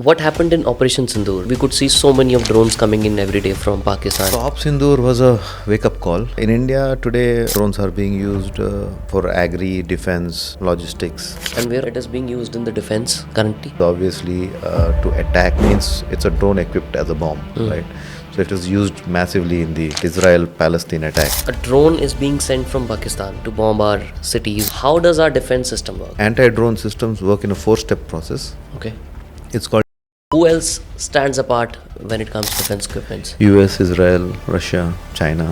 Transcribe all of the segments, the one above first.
What happened in Operation Sindoor? We could see so many of drones coming in every day from Pakistan. So Op Sindoor was a wake-up call. In India today, drones are being used for agri, defense, logistics. And where it is being used in the defense currently? Obviously, to attack means it's a drone equipped as a bomb, right? So it is used massively in the Israel-Palestine attack. A drone is being sent from Pakistan to bomb our cities. How does our defense system work? Anti-drone systems work in a four-step process. Okay. It's called Who else stands apart when it comes to defense equipments? US, Israel, Russia, China.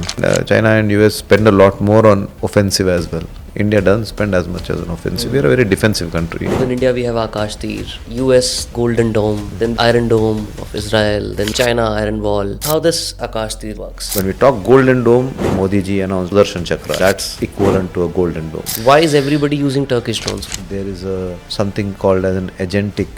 China and US spend a lot more on offensive as well. India doesn't spend as much as an offensive. We are a very defensive country. In India, we have Akashteer, US Golden Dome, then Iron Dome of Israel, then China Iron Wall. How this Akashteer works? When we talk Golden Dome, Modi ji announced Sudarshan Chakra. That's equivalent to a Golden Dome. Why is everybody using Turkish drones? There is something called as an agentic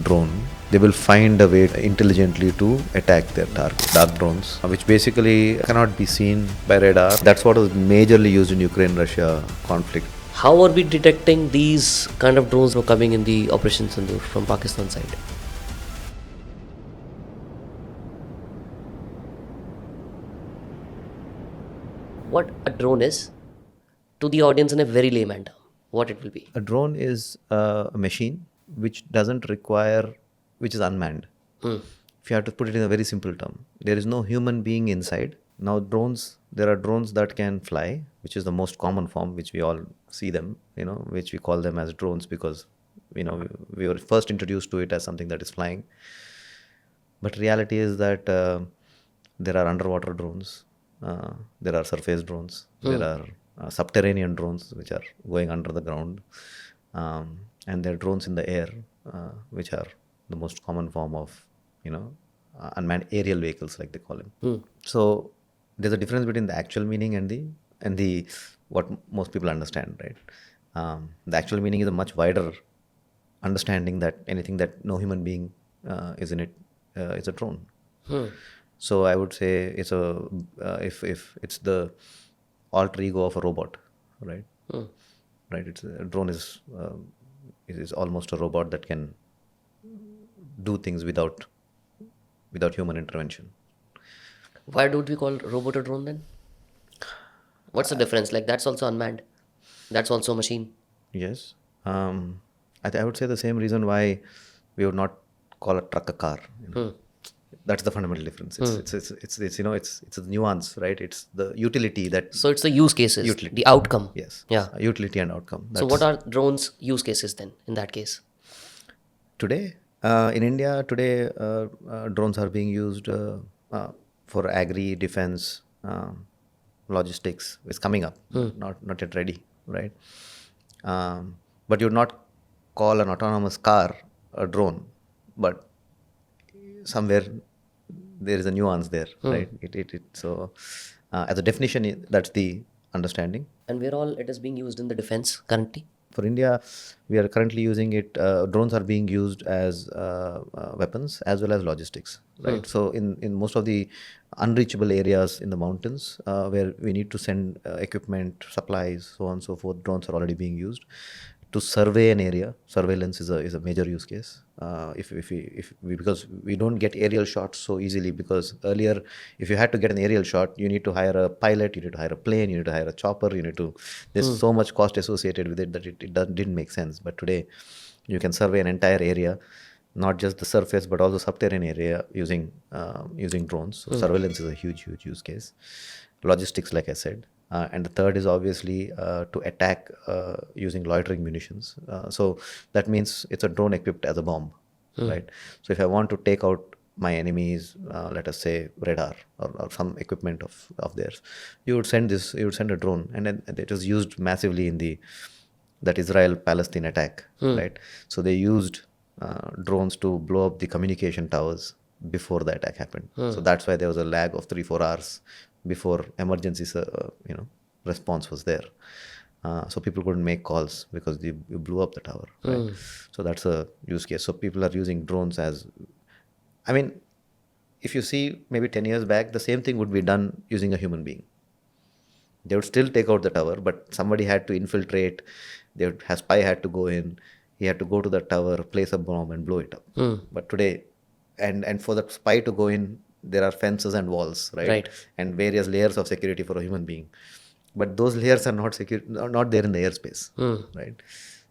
drone. They will find a way intelligently to attack their target, dark drones, which basically cannot be seen by radar. That's what was majorly used in Ukraine-Russia conflict. How are we detecting these kind of drones were coming in the Operation Sindoor from Pakistan side? What a drone is, to the audience in a very layman term, what it will be? A drone is a machine which doesn't require, which is unmanned. If you have to put it in a very simple term, there is no human being inside. Now drones, there are drones that can fly, which is the most common form, which we all see them, which we call them as drones because, we were first introduced to it as something that is flying. But reality is that there are underwater drones, there are surface drones, there are subterranean drones which are going under the ground, and there are drones in the air, which are the most common form of, unmanned aerial vehicles, like they call them. So there's a difference between the actual meaning and the what most people understand, right? The actual meaning is a much wider understanding that anything that no human being is in it is a drone. So I would say it's if it's the alter ego of a robot, right? Right. It's a drone is almost a robot that can do things without human intervention. Why don't we call robot a drone then? What's the difference? Like that's also unmanned. That's also a machine. Yes. I would say the same reason why we would not call a truck a car. That's the fundamental difference. It's a nuance, right? It's the utility that. So it's the use cases, the outcome. Yes. Yeah. Utility and outcome. So what are drones use cases then in that case? Today, in India, today drones are being used for agri, defense, logistics. It's coming up, not yet ready, right? But you would not call an autonomous car a drone, but somewhere there is a nuance there, right? So as a definition, that's the understanding. And where all it is being used in the defense currently? For India, we are currently using it. Drones are being used as weapons as well as logistics, right? So in most of the unreachable areas in the mountains where we need to send equipment, supplies, so on and so forth, drones are already being used to survey an area. Surveillance is a major use case. Because we don't get aerial shots so easily, because earlier, if you had to get an aerial shot, you need to hire a pilot, you need to hire a plane, you need to hire a chopper, there's so much cost associated with it that it didn't make sense. But today, you can survey an entire area, not just the surface, but also subterranean area using drones. So surveillance is a huge use case. Logistics, like I said. And the third is obviously to attack using loitering munitions. So that means it's a drone equipped as a bomb, right? So if I want to take out my enemy's, let us say, radar or some equipment of theirs, you would send a drone, and then it was used massively in that Israel-Palestine attack, right? So they used drones to blow up the communication towers before the attack happened. So that's why there was a lag of 3-4 hours before emergency response was there. So people couldn't make calls because you blew up the tower, right? So that's a use case. So people are using drones as, if you see maybe 10 years back, the same thing would be done using a human being. They would still take out the tower, but somebody had to infiltrate. A spy had to go in, he had to go to the tower, place a bomb, and blow it up. But today, and for the spy to go in, there are fences and walls, Right. and various layers of security for a human being. But those layers are not there in the airspace, right?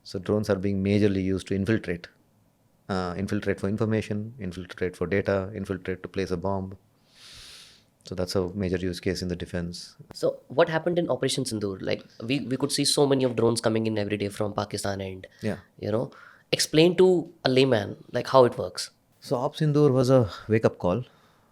So drones are being majorly used to infiltrate for information, infiltrate for data, infiltrate to place a bomb. So that's a major use case in the defense. So what happened in Operation Sindoor? Like we could see so many of drones coming in every day from Pakistan, and Yeah. explain to a layman like how it works. So Op Sindoor was a wake-up call,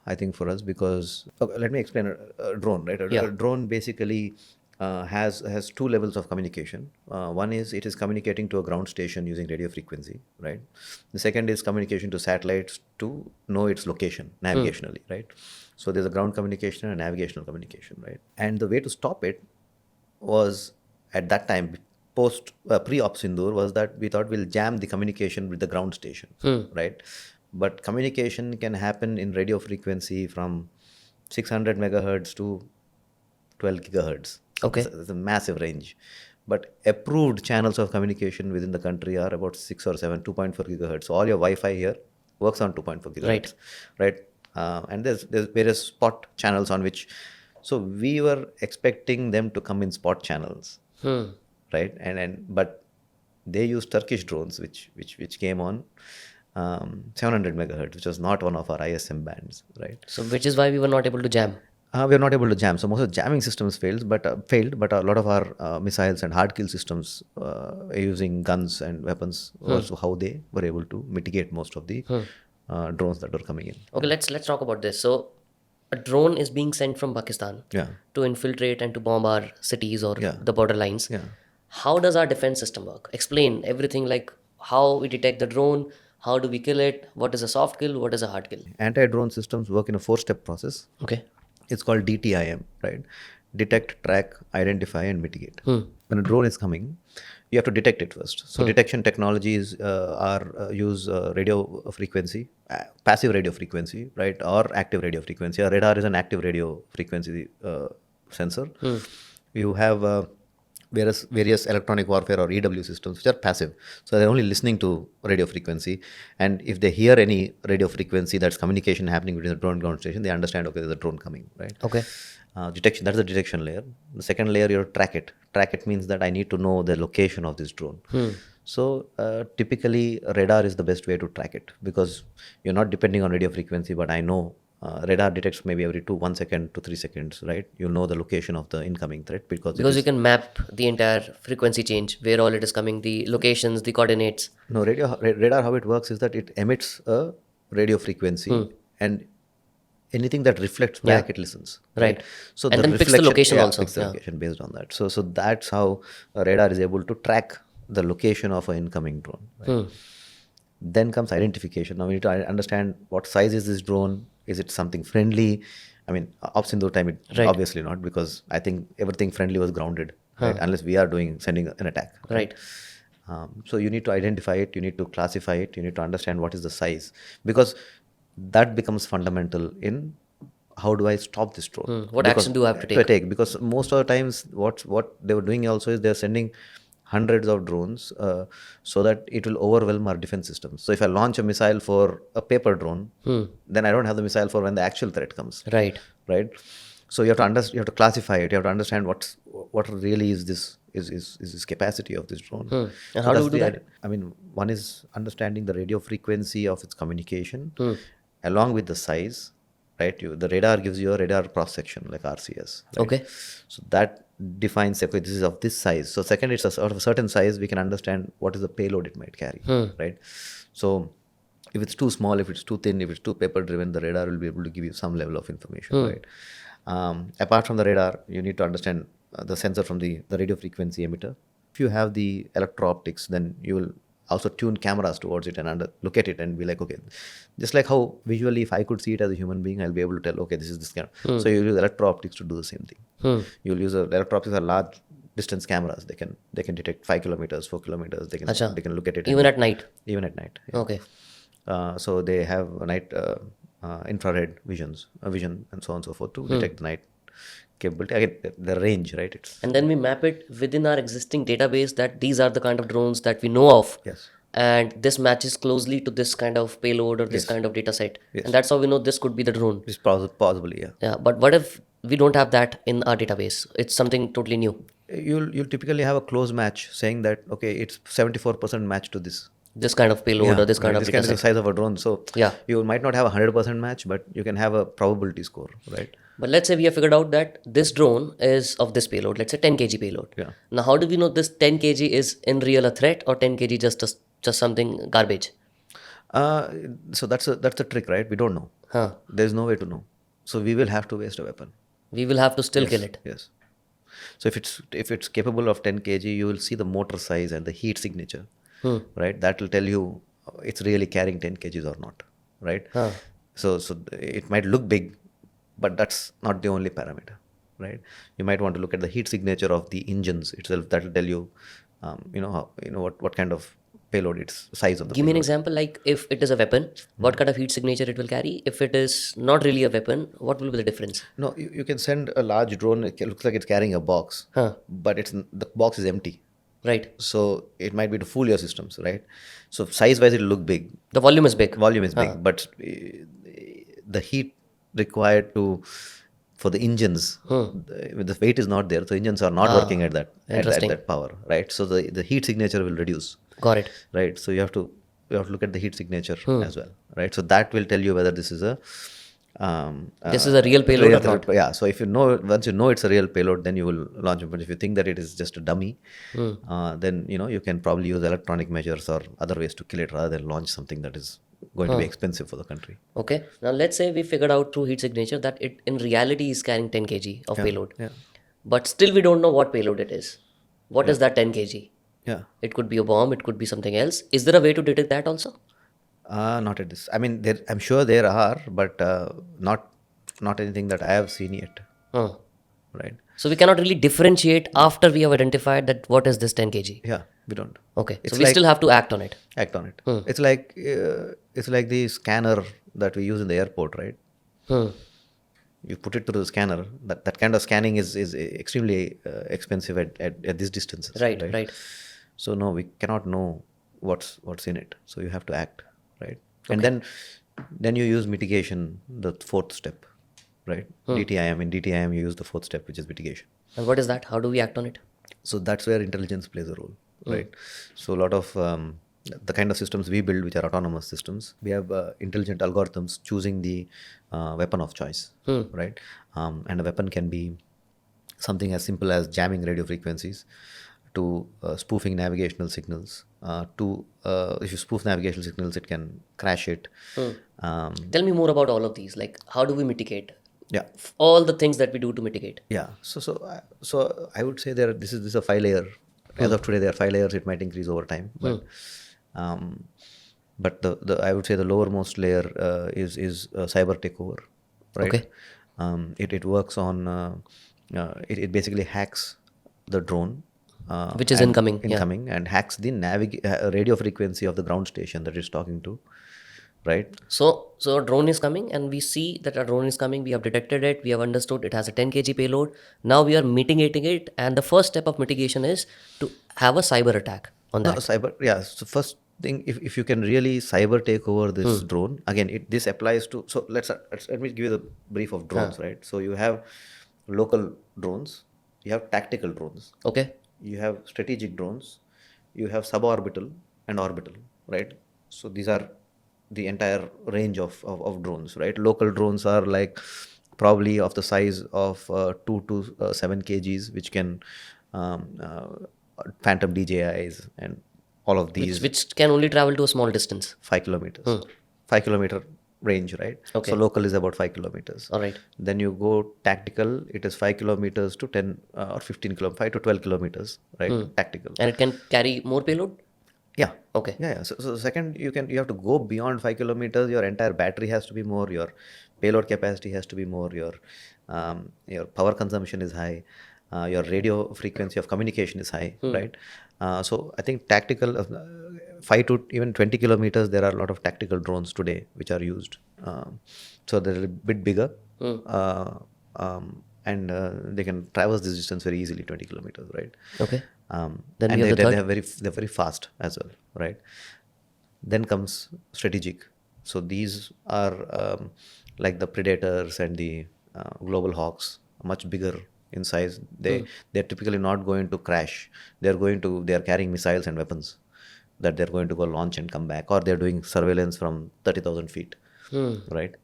I think, for us because let me explain a drone, right? Yeah. A drone basically has two levels of communication. One is it is communicating to a ground station using radio frequency, right? The second is communication to satellites to know its location navigationally, right? So there's a ground communication and navigational communication, right? And the way to stop it was at that time pre-op Sindoor was that we thought we'll jam the communication with the ground station, right? But communication can happen in radio frequency from 600 megahertz to 12 gigahertz. Okay. It's a massive range. But approved channels of communication within the country are about 6 or 7, 2.4 gigahertz. So all your Wi-Fi here works on 2.4 gigahertz. Right. And there's various spot channels on which, so we were expecting them to come in spot channels, right? But they used Turkish drones, which came on 700 megahertz, which was not one of our ISM bands, right? So which is why we were not able to jam. We are not able to jam. So most of the jamming systems failed, but a lot of our missiles and hard kill systems using guns and weapons was how they were able to mitigate most of the drones that were coming in. Okay, let's talk about this. So a drone is being sent from Pakistan to infiltrate and to bomb our cities or the borderlines. Yeah. How does our defense system work? Explain everything, like how we detect the drone, how do we kill it, what is a soft kill, what is a hard kill. Anti-drone systems work in a 4-step process. Okay. It's called DTIM, right? Detect, track, identify, and mitigate. When a drone is coming, you have to detect it first. So detection technologies use radio frequency, passive radio frequency, right, or active radio frequency. A radar is an active radio frequency sensor. You have various electronic warfare or EW systems which are passive. So they're only listening to radio frequency. And if they hear any radio frequency that's communication happening between the drone and ground station, they understand, okay, there's a drone coming, right? Okay. Detection, that's the detection layer. The second layer, you track it. Track it means that I need to know the location of this drone. So typically radar is the best way to track it because you're not depending on radio frequency, but I know radar detects maybe every 1 second to 3 seconds, right? You know the location of the incoming threat because you can map the entire frequency change, where all it is coming, the locations, the coordinates. No, radar, how it works is that it emits a radio frequency and anything that reflects back, it listens. Right. So and then picks the location also. Picks the location based on that. So that's how a radar is able to track the location of an incoming drone. Right? Then comes identification. Now we need to understand what size is this drone. Is it something friendly? I mean, Op Sindoor time, obviously not, because I think everything friendly was grounded, right? Unless we are sending an attack. Right. So you need to identify it, you need to classify it, you need to understand what is the size, because that becomes fundamental in how do I stop this drone? What action do I have to take? Because most of the times what they were doing also is they're sending hundreds of drones so that it will overwhelm our defense systems. So if I launch a missile for a paper drone, then I don't have the missile for when the actual threat comes. Right. So you have to classify it. You have to understand what really is this capacity of this drone. And so how do we do that? I mean, one is understanding the radio frequency of its communication along with the size. Right, the radar gives you a radar cross section like RCS. Right? Okay. So that defines, okay, this is of this size. So second, it's of a certain size, we can understand what is the payload it might carry. Right. So if it's too small, if it's too thin, if it's too paper driven, the radar will be able to give you some level of information. Right. Apart from the radar, you need to understand the sensor from the radio frequency emitter. If you have the electro-optics, then you will also tune cameras towards it and look at it and be like, okay, just like how visually if I could see it as a human being, I'll be able to tell, okay, this is this camera. So you'll use electro-optics to do the same thing. You'll use electro-optics are large distance cameras. They can detect 5 kilometers, 4 kilometers. They can look at it even at night. Even at night. Yeah. Okay. So they have night infrared vision and so on and so forth to detect the night capability. Again, the range, right? And then we map it within our existing database that these are the kind of drones that we know of. Yes. and this matches closely to this kind of payload or this kind of data set. Yes. And that's how we know this could be the drone. It's possibly, yeah. Yeah, but what if we don't have that in our database? It's something totally new. You'll typically have a close match saying that, okay, it's 74% match to this. This kind of payload or this kind of This data kind is the set. size of a drone. So Yeah. you might not have a 100% match, but you can have a probability score, right? But let's say we have figured out that this drone is of this payload, let's say 10 kg payload. Yeah. Now, how do we know this 10 kg is in real a threat or 10 kg just something garbage? So that's the trick, right? We don't know. Huh. There's no way to know. So we will have to waste a weapon. We will have to still kill it. Yes. So if it's capable of 10 kg, you will see the motor size and the heat signature, right? That will tell you it's really carrying 10 kgs or not, right? Huh. So it might look big, but that's not the only parameter, right? You might want to look at the heat signature of the engines itself. That will tell you, what kind of payload it's size of the Give me an payload. example, like if it is a weapon, what kind of heat signature it will carry? If it is not really a weapon, what will be the difference? No, you can send a large drone. It looks like it's carrying a box, but the box is empty. Right. So it might be to fool your systems, right? So size-wise, it'll look big. The volume is big. Volume is big, but the heat required for the engines, the weight is not there. So engines are not working at that power, right? So the heat signature will reduce. Got it. Right. So you have to look at the heat signature as well, right? So that will tell you whether this is a This is a real payload or not? Yeah. So if once you know it's a real payload, then you will launch it. But if you think that it is just a dummy, then you can probably use electronic measures or other ways to kill it rather than launch something that is going to be expensive for the country. Okay. Now let's say we figured out through heat signature that it in reality is carrying 10 kg of payload. Yeah. But still we don't know what payload it is. What is that 10 kg? Yeah. It could be a bomb, it could be something else. Is there a way to detect that also? Not at this. I mean, I'm sure there are, but not anything that I have seen yet. Right. So we cannot really differentiate after we have identified that what is this 10 kg. Yeah, we don't. Okay. So we still have to act on it. Act on it. It's like the scanner that we use in the airport, right? You put it through the scanner. That kind of scanning is extremely expensive at this distance. Right. So no, we cannot know what's in it. So you have to act, right? And then you use mitigation, the fourth step, right? DTIM. In DTIM, you use the fourth step, which is mitigation. And what is that? How do we act on it? So that's where intelligence plays a role, right? So a lot of the kind of systems we build, which are autonomous systems, we have intelligent algorithms choosing the weapon of choice, right? And a weapon can be something as simple as jamming radio frequencies, to spoofing navigational signals. If you spoof navigational signals, it can crash it. Tell me more about all of these. Like, how do we mitigate? Yeah. All the things that we do to mitigate. Yeah. So I would say this is a 5-layer. As of today, there are 5 layers. It might increase over time, but the I would say the lowermost layer is cyber takeover, right? Okay. It works on it basically hacks the drone. Which is incoming. And hacks the radio frequency of the ground station that it's talking to, right? So a drone is coming and we see that a drone is coming. We have detected it. We have understood it has a 10 kg payload. Now we are mitigating it. And the first step of mitigation is to have a cyber attack on that. So first thing, if you can really cyber take over this drone, again, this applies to, so let me give you the brief of drones, right? So you have local drones, you have tactical drones. Okay. You have strategic drones, you have suborbital and orbital, right? So these are the entire range of drones, right? Local drones are like probably of the size of 2 to 7 kgs, which can Phantom DJIs and all of these. Which can only travel to a small distance. 5 kilometers. 5 kilometer range, right? Okay. So local is about 5 kilometers. All right. Then you go tactical, it is 5 kilometers to 10 or 15 kilometers, 5 to 12 kilometers, right? Tactical. And it can carry more payload? Yeah. Okay. Yeah. So second, you have to go beyond 5 kilometers. Your entire battery has to be more. Your payload capacity has to be more. Your power consumption is high. Your radio frequency of communication is high, right? So I think tactical, 5 to even 20 kilometers, there are a lot of tactical drones today which are used. So they're a bit bigger. And they can traverse this distance very easily, 20 kilometers, right? Okay. Then they're very fast as well, right? Then comes strategic. So these are like the predators and the global hawks, much bigger in size. They're typically not going to crash. They are carrying missiles and weapons that they're going to go launch and come back, or they're doing surveillance from 30,000 feet, right?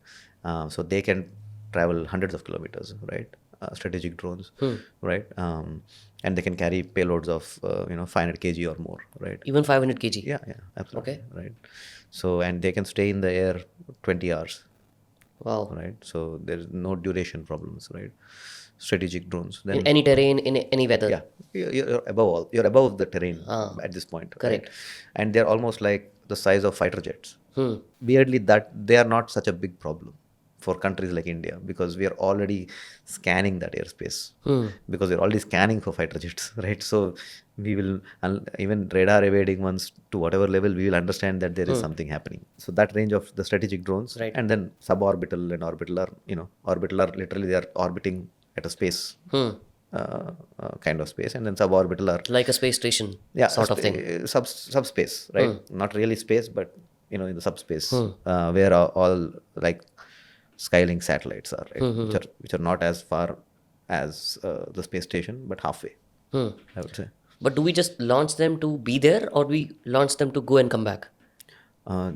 So they can travel hundreds of kilometers, right? Strategic drones, right? And they can carry payloads of 500 kg or more, right? Even 500 kg. Yeah, absolutely, Okay. right. So, and they can stay in the air 20 hours, Wow. right? So there's no duration problems, right? Strategic drones. In Then any terrain, in any weather. yeah, you're above all. You're above the terrain at this point, right? Correct. And they're almost like the size of fighter jets. Hmm. Weirdly, that they are not such a big problem for countries like India, because we are already scanning that airspace, because we're already scanning for fighter jets, right? So we will even radar evading ones to whatever level, we will understand that there is something happening. So that range of the strategic drones, Right. and then suborbital and orbital are orbital are literally they are orbiting at a space. Kind of space, and then suborbital are Like a space station sort of thing. subspace, right? Not really space, but in the subspace, where all like Skylink satellites are, right? Which are not as far as the space station, but halfway, I would say. But do we just launch them to be there, or we launch them to go and come back? All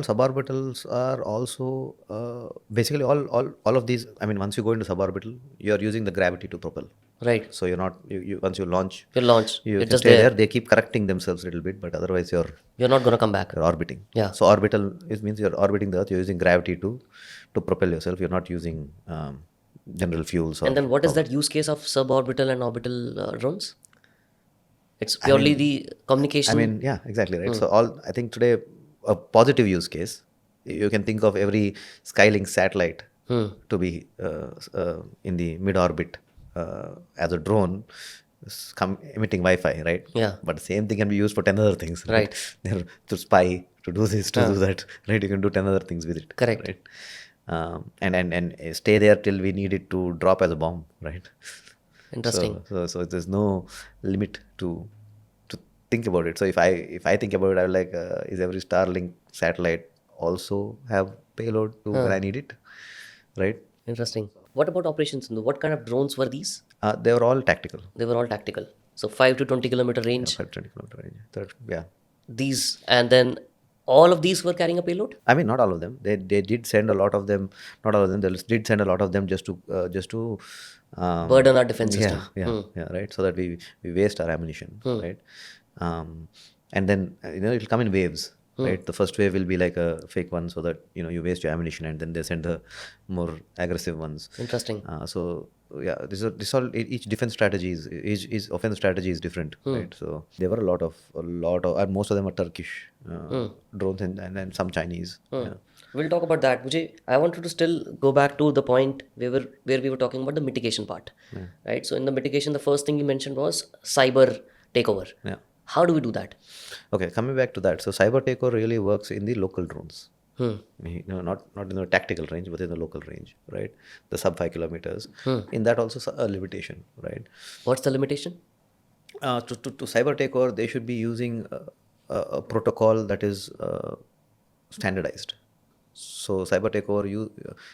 suborbitals are also basically all of these. I mean, once you go into suborbital, you are using the gravity to propel. Right. So you're not once you launch, You launch. you It's can just stay there. there. They keep correcting themselves a little bit, but otherwise You're not gonna come back. you're orbiting. Yeah. So orbital means you're orbiting the Earth. You're using gravity to propel yourself. You're not using general fuels. And then what is that use case of suborbital and orbital drones? It's purely the communication. I mean, yeah, exactly, right. So I think today a positive use case, you can think of every Skylink satellite to be in the mid-orbit as a drone emitting Wi-Fi, right? Yeah. But the same thing can be used for 10 other things, right? They're to spy, to do this, to do that, right? You can do 10 other things with it. Correct. Right? And stay there till we need it to drop as a bomb, right? Interesting. So there's no limit to think about it. So if I think about it, I'm like, is every Starlink satellite also have payload to when I need it, right? Interesting. What about Operation Sindoor? What kind of drones were these? They were all tactical. They were all tactical. So 5 to 20 kilometer range. 520-kilometer range. Yeah. These, and then all of these were carrying a payload? I mean, not all of them. They did send a lot of them. Not all of them. They did send a lot of them just to Burden our defense system. yeah, right. So that we waste our ammunition, right? And then it'll come in waves, right? The first wave will be like a fake one, so that you waste your ammunition, and then they send the more aggressive ones. Interesting. So yeah, this all each defense strategy is offense strategy is different, right? So there were a lot of and most of them are Turkish drones and then some Chinese. Yeah. We'll talk about that. Vijay, I wanted to still go back to the point where we were talking about the mitigation part, right? So in the mitigation, the first thing you mentioned was cyber takeover. Yeah. How do we do that? Okay, coming back to that. So cyber takeover really works in the local drones. Not in the tactical range, but in the local range, right? The sub 5 kilometers. In that also a limitation, right? What's the limitation? To cyber takeover, they should be using a protocol that is standardized. So cyber takeover, you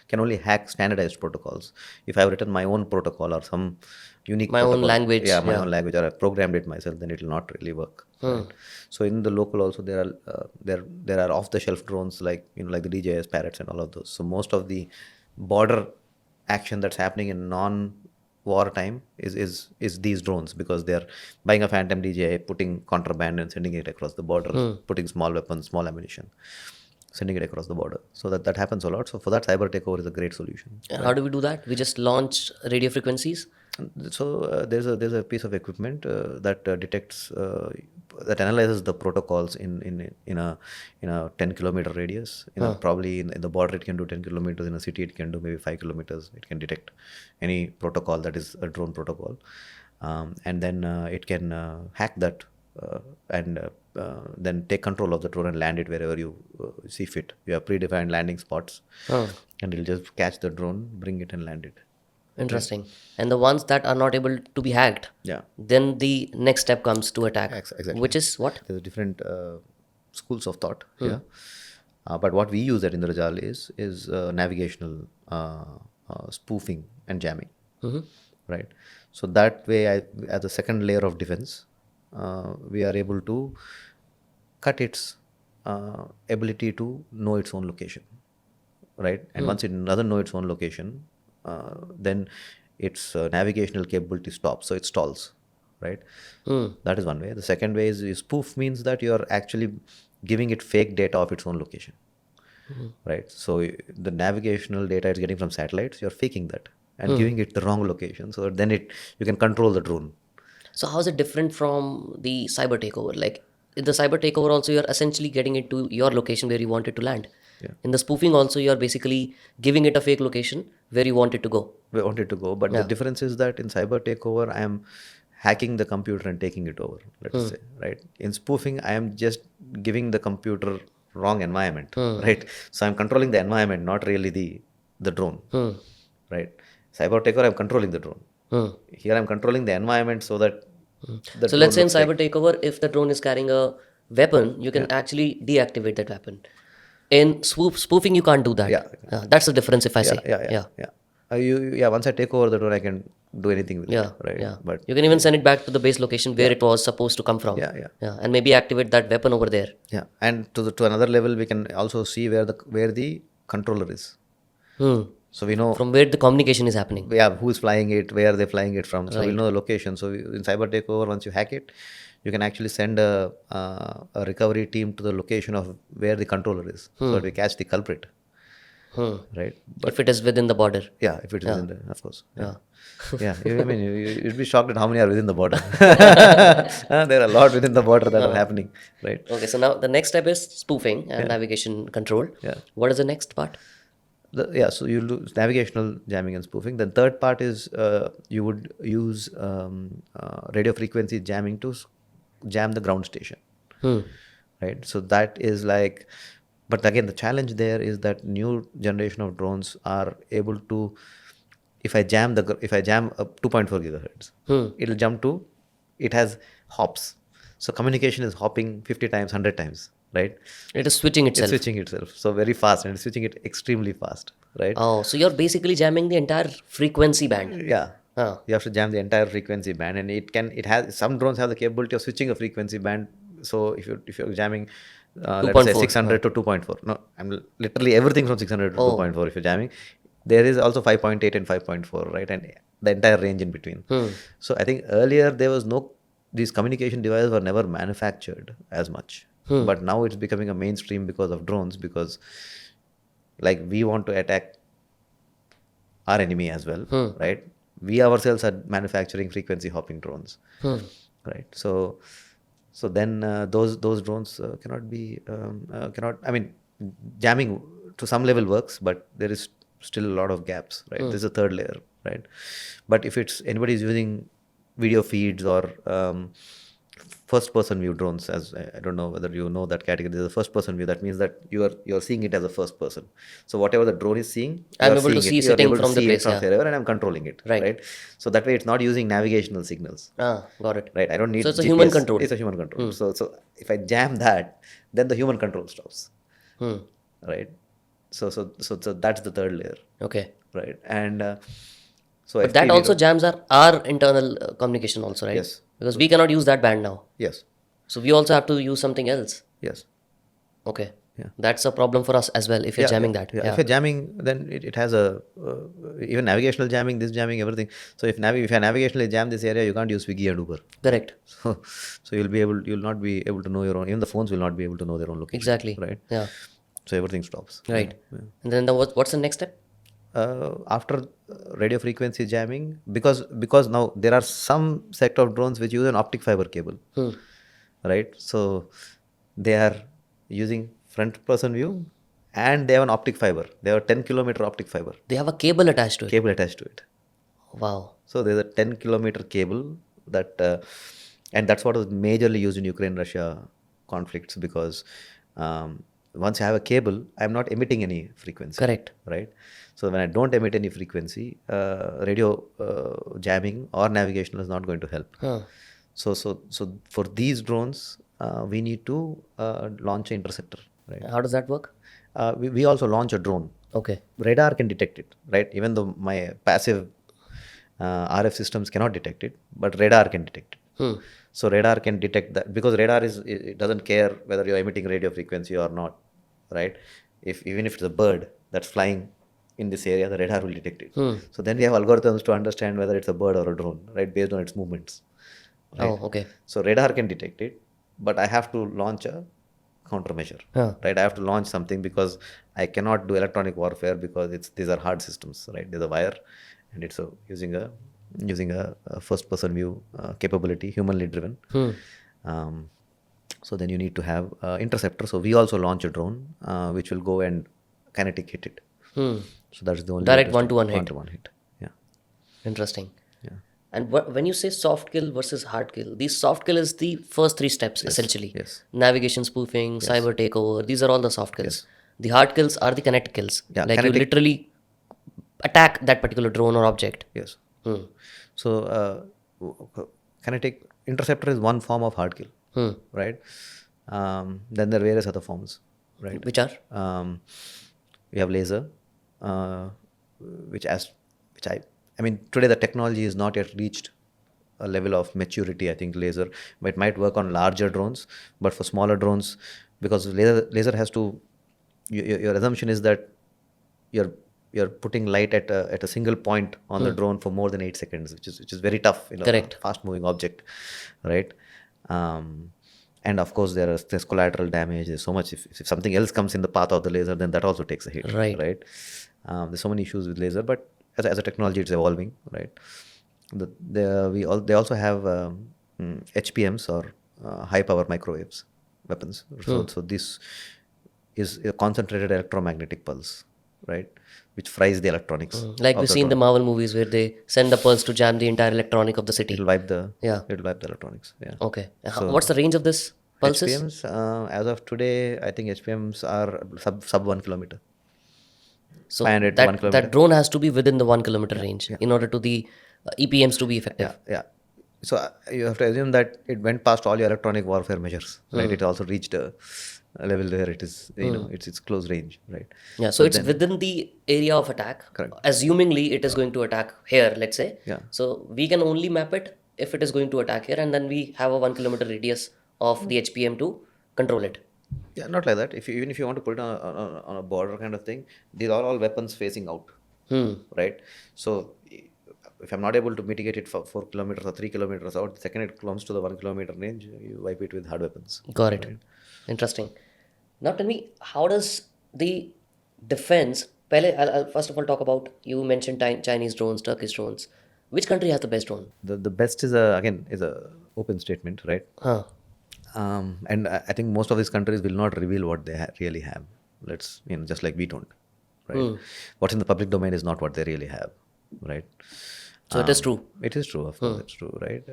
can only hack standardized protocols. If I've written my own protocol or some unique My own protocol, language, my own language, or I programmed it myself, then it will not really work. Right? So in the local also there are off the shelf drones like like the DJI's parrots and all of those. So most of the border action that's happening in non-war time is these drones, because they're buying a Phantom DJI, putting contraband and sending it across the border, putting small weapons, small ammunition, sending it across the border. So that happens a lot. So for that, cyber takeover is a great solution. And how do we do that? We just launch radio frequencies. So there's a piece of equipment that detects that analyzes the protocols in a 10-kilometer radius. Probably in the border it can do 10 kilometers. In a city it can do maybe 5 kilometers. It can detect any protocol that is a drone protocol, and then it can hack that and then take control of the drone and land it wherever you see fit. You have predefined landing spots, and it'll just catch the drone, bring it, and land it. Interesting. And the ones that are not able to be hacked, Yeah. then the next step comes to attack, Exactly. which is what? There's different schools of thought here. But what we use at Indrajaal is navigational spoofing and jamming, right? So that way, as a second layer of defense, we are able to cut its ability to know its own location, right? And once it doesn't know its own location, then its navigational capability stops, so it stalls, right? That is one way. The second way is spoof means that you are actually giving it fake data of its own location, right? So the navigational data it's getting from satellites, you're faking that and giving it the wrong location, so then you can control the drone. So how is it different from the cyber takeover? Like in the cyber takeover, also you're essentially getting it to your location where you want it to land. Yeah. In the spoofing, also you're basically giving it a fake location where you want it to go. We want it to go, but the difference is that in cyber takeover, I am hacking the computer and taking it over. Let's say, right? In spoofing, I am just giving the computer wrong environment, right? So I'm controlling the environment, not really the drone, right? Cyber takeover, I'm controlling the drone. Here, I'm controlling the environment so that the So drone let's say in looks like- cyber takeover, if the drone is carrying a weapon, you can actually deactivate that weapon. In spoofing, you can't do that. Yeah. That's the difference, if I say. Yeah. Once I take over the drone, I can do anything with Yeah, it, right? yeah. But You can even send it back to the base location where it was supposed to come from. Yeah. And maybe activate that weapon over there. yeah, and to another level, we can also see where the controller is. So we know From where the communication is happening. who is flying it, where they're flying it from. So we'll know the location. So in cyber takeover, once you hack it, you can actually send a recovery team to the location of where the controller is, so that we catch the culprit. Right? But If it is within the border. yeah, if it is in the, of course. Yeah. I mean, you'd be shocked at how many are within the border. There are a lot within the border that are happening, right? Okay, so now the next step is spoofing and navigation control. Yeah. What is the next part? So you lose navigational jamming and spoofing. Then third part is you would use radio frequency jamming to jam the ground station, right? So that is like, but again, the challenge there is that new generation of drones are able to, if I jam a 2.4 gigahertz, it'll jump to, it has hops. So communication is hopping 50 times, 100 times, right? It is switching itself. It's switching itself. So very fast, and it's switching it extremely fast, right? Oh, so you're basically jamming the entire frequency band. Yeah. Oh. You have to jam the entire frequency band, and it has, some drones have the capability of switching a frequency band. So if you're jamming, let's say 600 to 2.4. No, I'm literally everything from 600 to 2.4. If you're jamming, there is also 5.8 and 5.4, right? And the entire range in between. So I think earlier there was these communication devices were never manufactured as much, but now it's becoming a mainstream because of drones. Because like we want to attack our enemy as well, right? We ourselves are manufacturing frequency hopping drones, right? So then those drones I mean, jamming to some level works, but there is still a lot of gaps, right? There's a third layer, right? But if anybody is using video feeds or first person view drones, as I don't know whether you know that category, there's a first person view. That means that you're seeing it as a first person. So whatever the drone is seeing, I'm able to see sitting from the place, wherever, and I'm controlling it, right? So that way it's not using navigational signals. Got it. Right, I don't need. So it's a GPS. human control. It's a human control. So if I jam that, then the human control stops. Right. So that's the third layer. Okay. Right, and but that also jams our internal communication also, right? Yes. Because we cannot use that band now. Yes. So we also have to use something else. Yes. Okay. Yeah. That's a problem for us as well if you're jamming that. Yeah. If you're jamming, then it has a even navigational jamming, this jamming, everything. So if you navigationally jam this area, you can't use Swiggy and Uber. Correct. So you'll not be able to know your own. Even the phones will not be able to know their own location. Exactly. Right. Yeah. So everything stops. Right. And then what's the next step? After radio frequency jamming, because now there are some set of drones which use an optic fiber cable, right? So they are using front person view, and they have an optic fiber. They have a 10-kilometer optic fiber. They have a cable attached to it. Wow. So there's a 10-kilometer cable that, and that's what was majorly used in Ukraine-Russia conflicts, because once you have a cable, I'm not emitting any frequency. Correct. Right? So when I don't emit any frequency, radio jamming or navigation is not going to help. So for these drones, we need to launch an interceptor, right? How does that work? We also launch a drone. Okay. Radar can detect it, right? Even though my passive RF systems cannot detect it, but radar can detect it. So radar can detect that, because radar it doesn't care whether you're emitting radio frequency or not, right? Even if it's a bird that's flying in this area, the radar will detect it. So then we have algorithms to understand whether it's a bird or a drone, right, based on its movements. Right? Oh, okay. So radar can detect it, but I have to launch a countermeasure, right? I have to launch something, because I cannot do electronic warfare, because these are hard systems, right? There's a wire, and it's using a first person view capability, humanly driven. So then you need to have interceptor. So we also launch a drone which will go and kinetic hit it. So that's the only Direct interesting- 1-to-1 hit. one-to-one hit. Yeah. Interesting. Yeah. And when you say soft kill versus hard kill, these soft kill is the first three steps essentially. Yes. Navigation spoofing, cyber takeover. These are all the soft kills. Yes. The hard kills are the kinetic kills. Yeah, Like you kinetic- literally attack that particular drone or object. Yes. So kinetic interceptor is one form of hard kill, right? Then there are various other forms, right? Which are? We have laser, which I mean, today the technology is not yet reached a level of maturity. I think laser, but it might work on larger drones, but for smaller drones, because laser has to. Your assumption is that you're putting light at a single point on the drone for more than 8 seconds, which is very tough. Correct. A fast moving object, right? And of course there's collateral damage. There's so much. If something else comes in the path of the laser, then that also takes a hit, Right. right? There's so many issues with laser, but as a technology, it's evolving, right? They also have HPMs, or high power microwaves weapons. So this is a concentrated electromagnetic pulse, right, which fries the electronics. Like of we see in the Marvel movies where they send the pulse to jam the entire electronic of the city. It'll wipe the Yeah. electronics. Yeah. Okay. What's the range of this pulses? HPMs, as of today, I think HPMs are sub 1 kilometer. So 500 to 1 kilometer. that drone has to be within the 1 kilometer range in order to the EPMs to be effective. Yeah. So you have to assume that it went past all your electronic warfare measures, right? It also reached a level where it is, it's close range, right? Yeah, so it's within the area of attack. Correct. Assumingly it is going to attack here, let's say. Yeah. So we can only map it if it is going to attack here, and then we have a 1 kilometer radius of the HPM to control it. Yeah, not like that. Even if you want to put it on a border kind of thing, these are all weapons facing out, right? So if I'm not able to mitigate it for 4 kilometers or 3 kilometers out, the second it comes to the 1 kilometer range, you wipe it with hard weapons. Got it. Interesting. Now tell me, how does the defense, I'll first of all talk about, you mentioned Chinese drones, Turkish drones. Which country has the best drone? The best is a open statement, right? Huh. And I think most of these countries will not reveal what they really have. Just like we don't, right? What's in the public domain is not what they really have, right? So it is true. It is true, of course, it's true, right?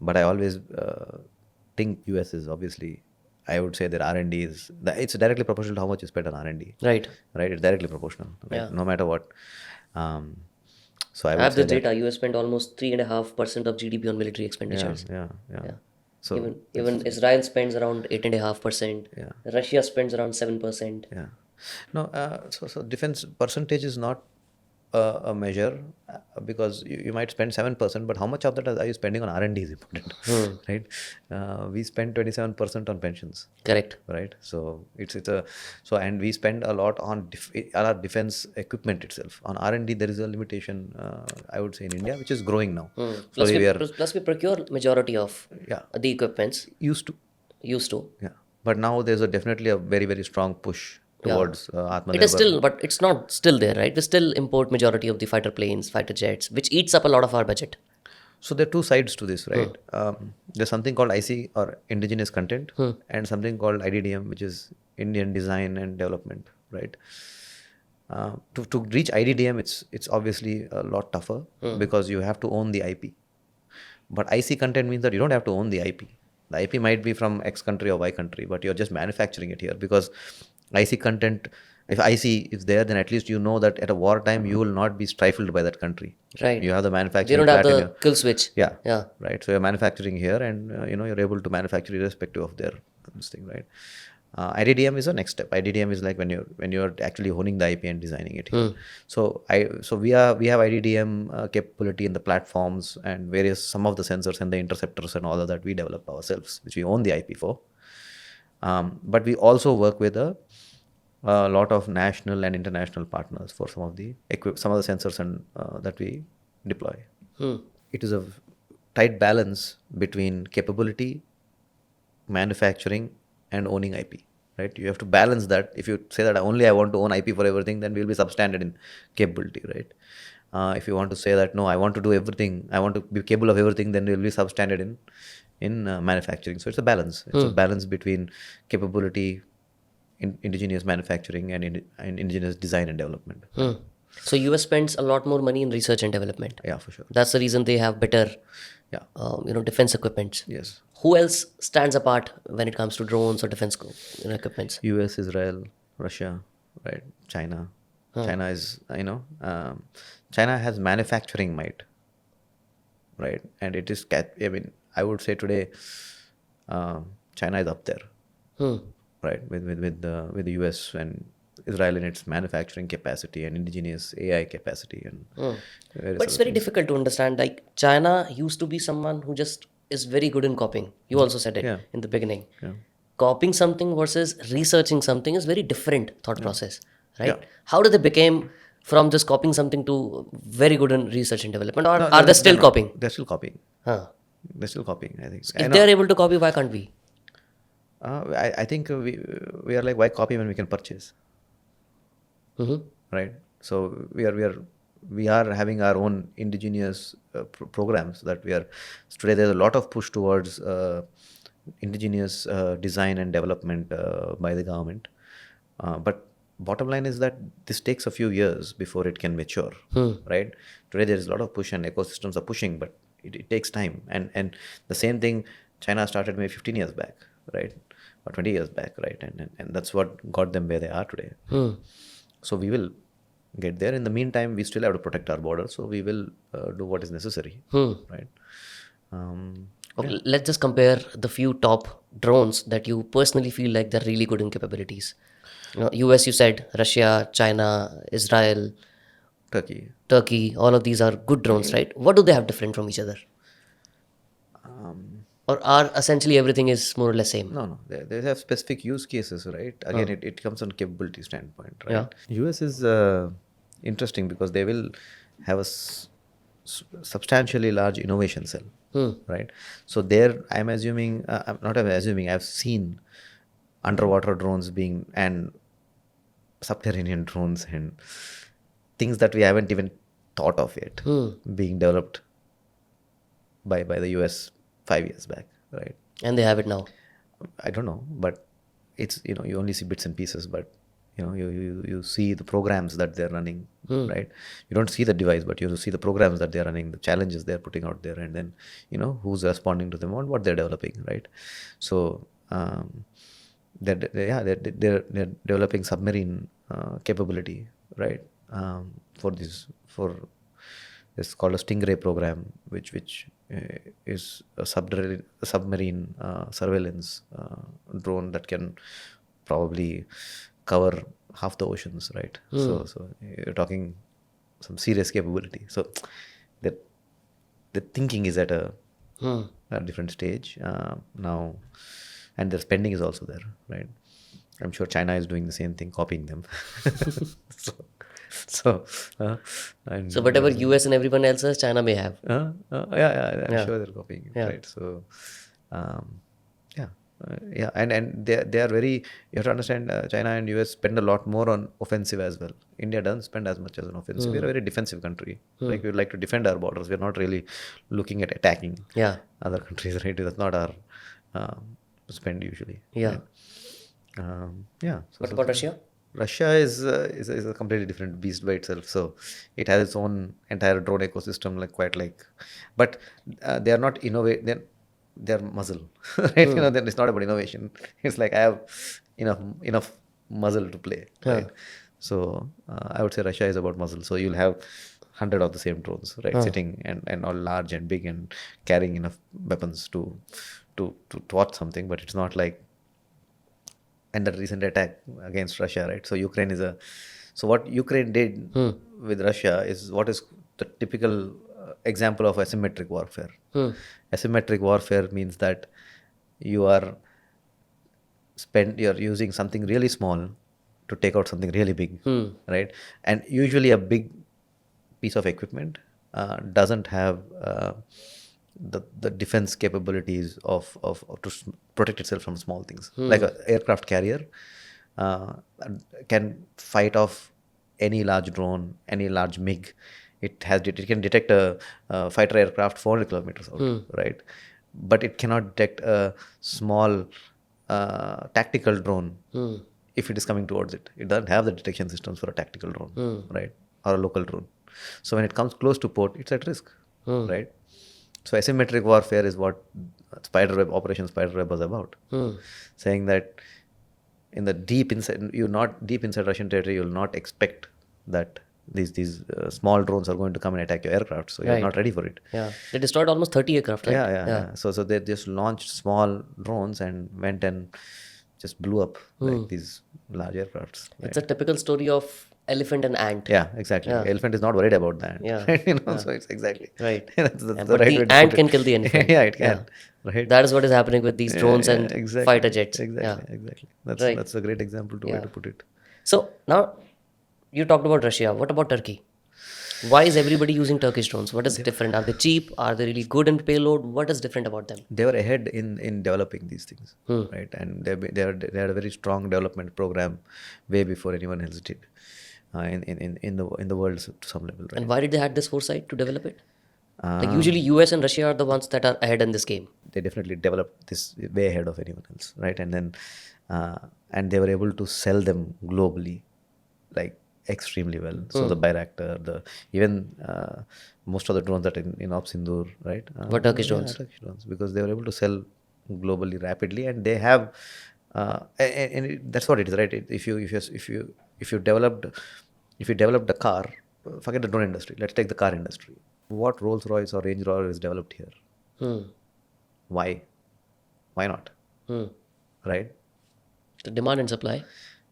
But I always think US is obviously, I would say their R&D it's directly proportional to how much you spend on R&D. Right. Right? It's directly proportional, right? Yeah. No matter what. So I I would have say the data. US spent almost 3.5% of GDP on military expenditures. yeah. So Even Israel spends around 8.5%. Yeah. Russia spends around 7%. yeah. No, so defense percentage is not a measure, because you might spend 7%, but how much of that are you spending on R&D is important, right? We spend 27% on pensions, Correct. right? So and we spend a lot on our defense equipment itself. On R&D, there is a limitation, I would say, in India, which is growing now. Plus, So we procure majority of Yeah. the equipments used to, used to. yeah. But now there's definitely a very, very strong push towards Atmanirbhar. It is still, but it's not still there, right? We still import majority of the fighter planes, fighter jets, which eats up a lot of our budget. So there are two sides to this, right? There's something called IC, or indigenous content, and something called IDDM, which is Indian design and development, right? To reach IDDM, it's obviously a lot tougher, because you have to own the IP. But IC content means that you don't have to own the IP. The IP might be from X country or Y country, but you're just manufacturing it here, because IC content If IC is there, then at least you know that at a wartime you will not be stifled by that country. Right. You have the They manufacturing don't have plant in the kill switch. yeah, Yeah. right. So you're manufacturing here, and you're able to manufacture irrespective of their this thing, right? IDDM is the next step. IDDM is like when you're actually honing the IP and designing it here. So we have IDDM capability in the platforms and various some of the sensors and the interceptors and all of that we develop ourselves, which we own the IP for. But we also work with a lot of national and international partners for some of the sensors and that we deploy. It is a tight balance between capability, manufacturing, and owning IP. Right? You have to balance that. If you say that only I want to own IP for everything, then we'll be substandard in capability, right? If you want to say that no, I want to do everything, I want to be capable of everything, then we'll be substandard in manufacturing. So it's a balance. It's a balance between capability, indigenous manufacturing, and indigenous design and development. So US spends a lot more money in research and development. Yeah, for sure. That's the reason they have better, Yeah. defense equipment. Yes. Who else stands apart when it comes to drones or defense equipments? US, Israel, Russia, right? China. China is, China has manufacturing might, right? And it is, I would say today, China is up there, right? With the US and Israel in its manufacturing capacity and indigenous AI capacity and. But it's very difficult to understand. Like China used to be someone who just is very good in copying. You also said it in the beginning. Copying something versus researching something is very different thought process, right? How did they become from just copying something to very good in research and development, or are they still copying? They're still copying. Huh. They're still copying, I think. If they are able to copy, why can't we? I think we are like, why copy when we can purchase? Right? So we are having our own indigenous programs that we are. Today there's a lot of push towards indigenous design and development by the government. But bottom line is that this takes a few years before it can mature, right? Today there is a lot of push and ecosystems are pushing, but it takes time. And the same thing China started maybe 15 years back, right? Or 20 years back, right? And that's what got them where they are today. So we will get there. In the meantime, we still have to protect our borders, so we will do what is necessary, right? Okay, let's just compare the few top drones that you personally feel like they're really good in capabilities. US, you said, Russia, China, Israel, Turkey, all of these are good drones, right? What do they have different from each other? Or are essentially everything is more or less same? No. They have specific use cases, right? Again, it comes on capability standpoint, right? US is interesting because they will have a substantially large innovation cell, right? So there, I'm assuming, I've seen underwater drones and subterranean drones and things that we haven't even thought of yet being developed by the US 5 years back, right? And they have it now. I don't know, but it's, you only see bits and pieces, but you see the programs that they're running, right? You don't see the device, but you see the programs that they're running, the challenges they're putting out there, and then who's responding to them and what they're developing, right? So they're developing submarine capability, right? For this called a Stingray program, which is a submarine surveillance drone that can probably cover half the oceans, right? So you're talking some serious capability. So the thinking is at a different stage now, and their spending is also there, right? I'm sure China is doing the same thing, copying them. So whatever US and everyone else has, China may have. I'm sure they're copying it, right? So and they are very, you have to understand, China and US spend a lot more on offensive as well. India doesn't spend as much as an offensive. We're a very defensive country. Like, we like to defend our borders. We're not really looking at attacking other countries, right? That's not our spend usually. What about Russia? Russia is a completely different beast by itself. So it has its own entire drone ecosystem, but they are not innovate. They're muzzle, right? Then it's not about innovation. It's like, I have enough muzzle to play, right? So I would say Russia is about muzzle. So you'll have 100 of the same drones, right, sitting and all large and big and carrying enough weapons to thwart something, but it's not like. And the recent attack against Russia, right? So Ukraine is a. So what Ukraine did with Russia is what is the typical example of asymmetric warfare. Asymmetric warfare means that you are you're using something really small to take out something really big, right? And usually a big piece of equipment doesn't have the defense capabilities of protect itself from small things. Like an aircraft carrier can fight off any large drone, any large MiG. It can detect a fighter aircraft 400 kilometers out, right? But it cannot detect a small tactical drone if it is coming towards it. It doesn't have the detection systems for a tactical drone, right? Or a local drone. So when it comes close to port, it's at risk, right? So asymmetric warfare is what Operation Spiderweb was about, saying that in the deep inside Russian territory, you'll not expect that these small drones are going to come and attack your aircraft, so you're not ready for it. Yeah, they destroyed almost 30 aircraft, right? Yeah. So they just launched small drones and went and just blew up like these large aircrafts. Right? It's a typical story of elephant and ant. Yeah, exactly. Elephant is not worried about that. Yeah. So it's exactly Right. that's the But right the way to ant put can it. kill the elephant. Yeah, it can. Right. That is what is happening with these drones and exactly. fighter jets. Exactly. That's a great example way to put it. So now you talked about Russia. What about Turkey? Why is everybody using Turkish drones? What is different? Are they cheap? Are they really good in payload? What is different about them? They were ahead in developing these things, right? And they had a very strong development program way before anyone else did in the world to some level, right? And why did they have this foresight to develop it? Like usually US and Russia are the ones that are ahead in this game. They definitely developed this way ahead of anyone else, right? And then and they were able to sell them globally, like extremely well. So the Bayraktar, even most of the drones that in Operation Sindoor, right? Were Turkish drones. Turkish drones, because they were able to sell globally rapidly, and they have, that's what it is, right? If you developed a car, forget the drone industry. Let's take the car industry. What Rolls Royce or Range Rover is developed here? Why? Why not? Right? The demand and supply.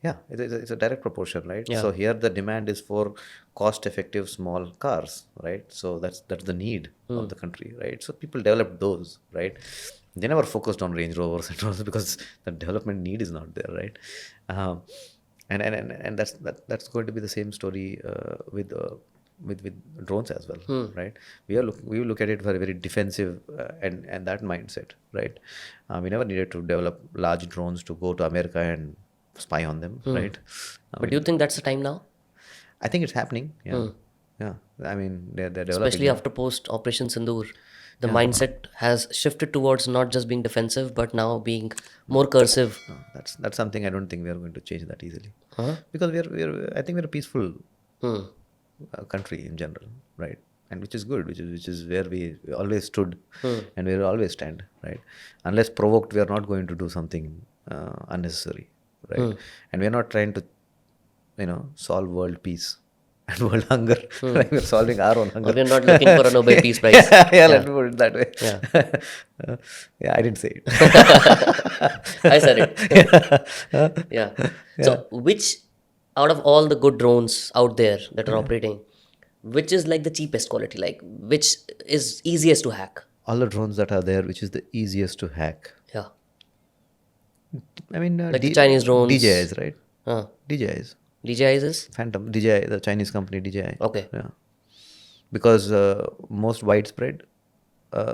Yeah, it's a direct proportion, right? Yeah. So here the demand is for cost-effective small cars, right? So that's the need of the country, right? So people developed those, right? They never focused on Range Rovers and all, because the development need is not there, right? And that's going to be the same story with drones as well, right? We look at it for a very defensive and that mindset, right? We never needed to develop large drones to go to America and spy on them, right? But do you think that's the time now? I think it's happening. Yeah. I mean, they're developing. Especially after post Operation Sindoor, the mindset has shifted towards not just being defensive, but now being more cursive. No, that's something I don't think we are going to change that easily, because I think we're a peaceful country in general, right? And which is good, which is where we always stood, and we will always stand, right? Unless provoked, we are not going to do something unnecessary, right? And we are not trying to, solve world peace and world hunger. Like we're solving our own hunger. Or we're not looking for a Nobel Peace Prize. Let me put it that way. Yeah. I didn't say it. I said it. Yeah. So which, out of all the good drones out there that are operating, which is like the cheapest quality? Like which is easiest to hack? All the drones that are there, which is the easiest to hack? Yeah. I mean, Like the Chinese drones. DJIs, right? DJIs. DJIs is? Phantom. DJI, the Chinese company DJI. Okay. Yeah. Because most widespread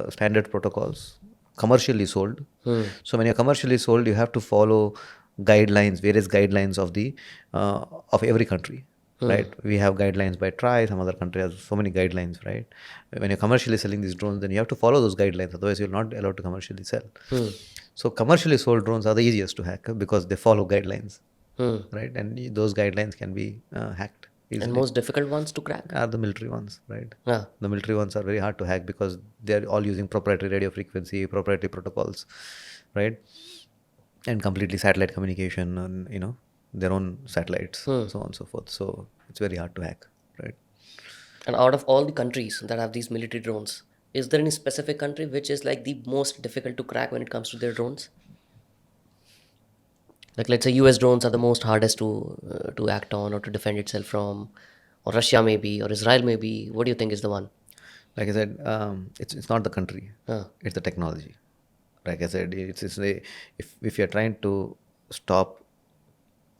standard protocols, commercially sold. So when you're commercially sold, you have to follow various guidelines of every country, right? We have guidelines by TRI, some other country has so many guidelines, right? When you're commercially selling these drones, then you have to follow those guidelines, otherwise you're not allowed to commercially sell. So commercially sold drones are the easiest to hack because they follow guidelines, right? And those guidelines can be hacked easily. And most difficult ones to crack? Are the military ones, right? Yeah. The military ones are very hard to hack because they're all using proprietary radio frequency, proprietary protocols, right? And completely satellite communication, and their own satellites, so on and so forth. So it's very hard to hack, right? And out of all the countries that have these military drones, is there any specific country which is like the most difficult to crack when it comes to their drones? Like let's say US drones are the most hardest to act on or to defend itself from, or Russia maybe, or Israel maybe. What do you think is the one? Like I said, it's not the country, Huh. it's the technology. Like I said, if you're trying to stop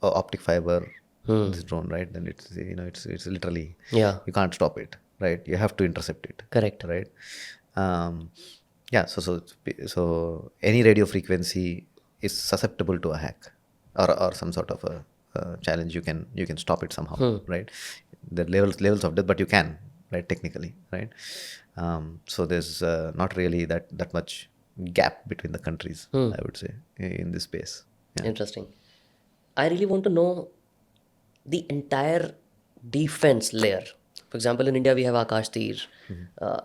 a optic fiber in this drone, right, then it's literally, Yeah, you can't stop it, right? You have to intercept it, correct. right? Yeah, so any radio frequency is susceptible to a hack or some sort of a challenge. You can stop it somehow, right? The levels of death, but you can, right, technically, right? So there's not really that much gap between the countries, I would say, in this space. Yeah. Interesting. I really want to know the entire defense layer. For example, in India, we have Akashteer.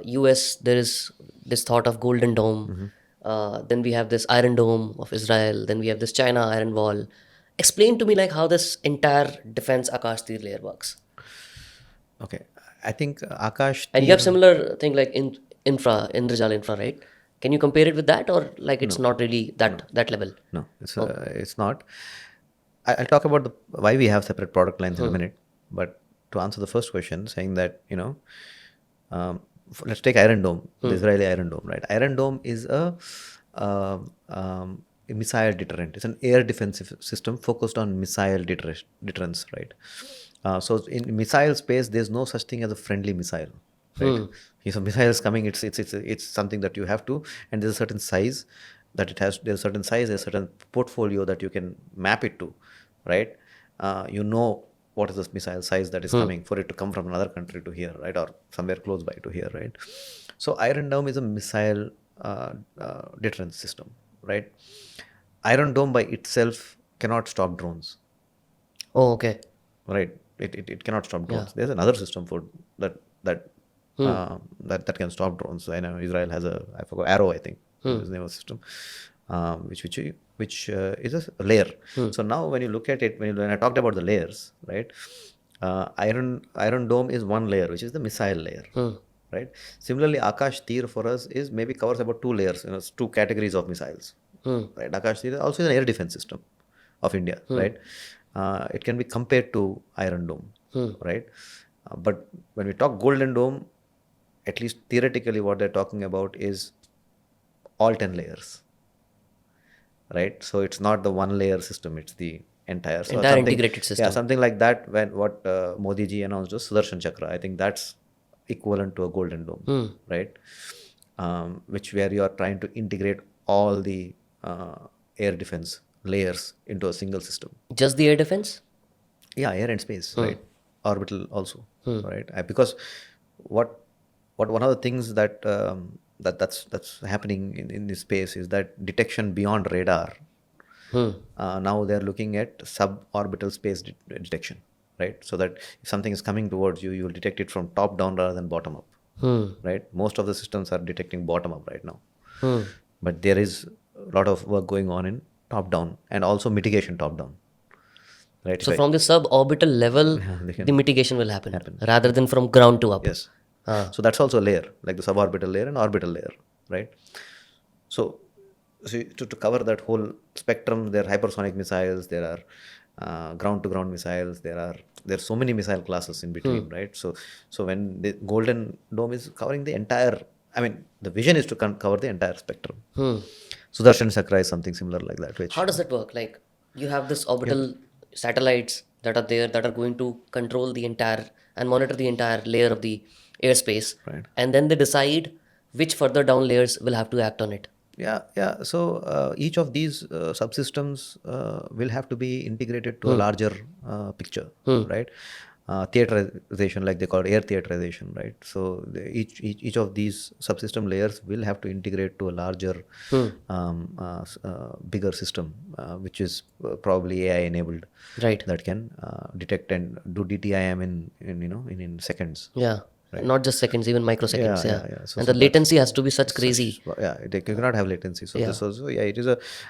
US, there is this thought of Golden Dome. Then we have this Iron Dome of Israel. Then we have this China Iron Wall. Explain to me like how this entire defense Akashteer layer works. Okay, I think Akash. And you have similar thing like in Indrajaal infra, right? Can you compare it with that, or like it's not really that level? No, it's not. I'll talk about why we have separate product lines in a minute. But to answer the first question, saying that, let's take Iron Dome, the Israeli Iron Dome, right? Iron Dome is a missile deterrent. It's an air defensive system focused on missile deterrence, right? So in missile space, there's no such thing as a friendly missile, right? So missiles coming, it's something that you have to, and there's a certain size that it has. There's a certain size, there's a certain portfolio that you can map it to, right? What is this missile size that is coming for it to come from another country to here, right, or somewhere close by to here, right? So Iron Dome is a missile deterrence system, right? Iron Dome by itself cannot stop drones, Oh, okay. right? It cannot stop drones. There's another system for that can stop drones. I know Israel has I forgot, Arrow, I think is the name of the system, which is a layer. So now when you look at it, when I talked about the layers, right? Iron Dome is one layer, which is the missile layer, right? Similarly, Akashteer for us is maybe covers about two layers, two categories of missiles, right? Akashteer also is an air defense system of India, right? It can be compared to Iron Dome, right? But when we talk Golden Dome, at least theoretically, what they're talking about is all 10 layers, right? So it's not the one layer system, it's the entire Integrated system. Yeah, something like that. When what Modi ji announced was Sudarshan Chakra, I think that's equivalent to a Golden Dome, right? Where you are trying to integrate all the air defense layers into a single system. Just the air defense? Yeah, air and space, right? Orbital also, right? Because what one of the things that's happening in this space is that detection beyond radar. Now they're looking at suborbital space detection, right? So that if something is coming towards you, you will detect it from top down rather than bottom up, right? Most of the systems are detecting bottom up right now, but there is a lot of work going on in top down and also mitigation top down, right? So from the suborbital level, the mitigation will happen rather than from ground to up. Yes. So that's also a layer, like the suborbital layer and orbital layer, right? So to cover that whole spectrum, there are hypersonic missiles, there are ground-to-ground missiles, there's so many missile classes in between, right? So when the Golden Dome is covering the entire, the vision is to cover the entire spectrum. Sudarshan Chakra is something similar like that. How does that work? Like you have this orbital satellites that are there that are going to control the entire and monitor the entire layer of the airspace, right? And then they decide which further down layers will have to act on it. Yeah. So each of these subsystems will have to be integrated to a larger picture, right? Theaterization, like they call it air theaterization, right? So each of these subsystem layers will have to integrate to a larger, bigger system, which is probably AI enabled, right? That can detect and do DTIM in seconds. Yeah. Right. Not just seconds, even microseconds. Yeah. So, and the latency has to be such crazy. You cannot have latency. So this also, it is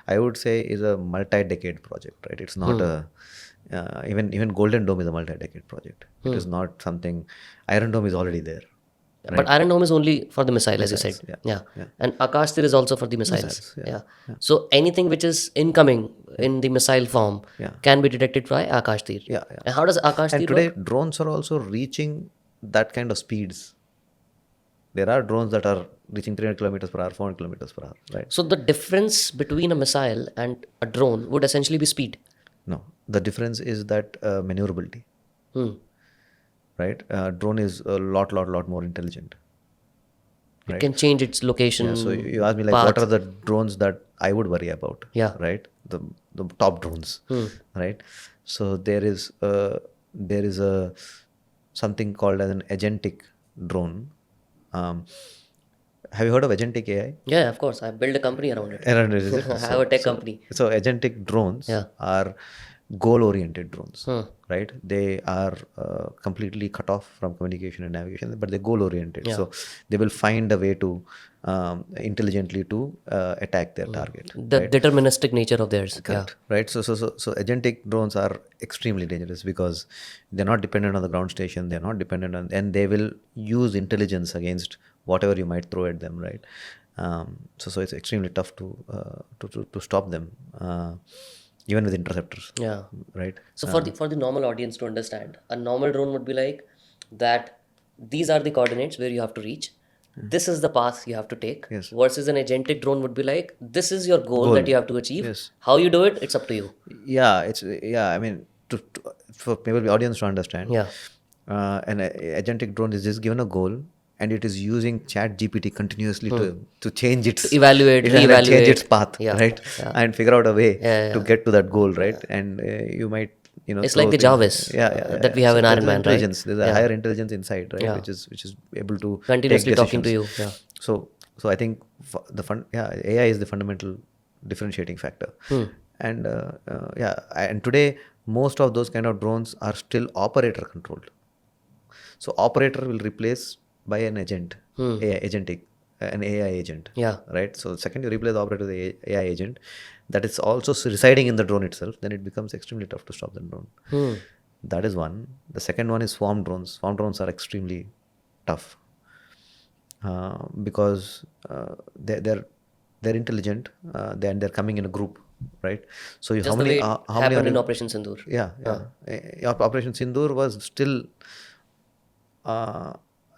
I would say, is a multi-decade project, right? It's not Even Golden Dome is a multi-decade project. It is not something. Iron Dome is already there. But Iron Dome is only for the missile, as you Missiles, said. yeah, Yeah. yeah. And Akashteer is also for the missiles. Missiles, yeah, Yeah. yeah. So anything which is incoming in the missile form Yeah. can be detected by Akashteer. Yeah, yeah. And how does And Akashteer today, work? drones are also reaching that kind of speeds. There are drones that are reaching 300 kilometers per hour, 400 kilometers per hour, right? So the difference between a missile and a drone would essentially be speed. No, the difference is that maneuverability, Hmm. right? Drone is a lot more intelligent. It Right. can change its location. Yeah, so you asked me like, what path. are the drones that I would worry about? Yeah. Right. The top drones. Right. So there is a something called as an agentic drone. Have you heard of agentic AI? Yeah, of course. I built a company around it. Around it, is it? I have a tech company. So agentic drones Yeah. are goal-oriented drones, right? They are completely cut off from communication and navigation, but they're goal-oriented. So they will find a way to intelligently to attack their target. The deterministic nature of theirs. Correct. Right. So agentic drones are extremely dangerous because they're not dependent on the ground station. They're not dependent on, and they will use intelligence against whatever you might throw at them. Right. So it's extremely tough to stop them, even with interceptors. Yeah. Right. So for the normal audience to understand, a normal drone would be like that. These are the coordinates where you have to reach. This is the path you have to take. Yes. Versus an agentic drone would be like, this is your goal that you have to achieve. Yes. How you do it, it's up to you. Yeah. I mean, for maybe the audience to understand. Yeah. An agentic drone is just given a goal, and it is using chat GPT continuously to change its Evaluate, change reevaluate. its path, Yeah. right? And figure out a way Yeah. to get to that goal, right? And you might, It's throw like the things- Jarvis that we have in there's Iron Man, right? intelligence. There's a higher intelligence inside, right? Yeah. Which is able to Continuously take talking to decisions. you. Yeah. So I think AI is the fundamental differentiating factor. And and today most of those kind of drones are still operator controlled. So operator will replace by an agent, an AI agent. Yeah. Right. So the second you replace the operator with the AI agent, that is also residing in the drone itself, then it becomes extremely tough to stop the drone. That is one. The second one is swarm drones. Swarm drones are extremely tough because they're intelligent. They're coming in a group, right? So Just how the many? way it How happened many? in Operation Sindoor. Yeah. Operation Sindoor was still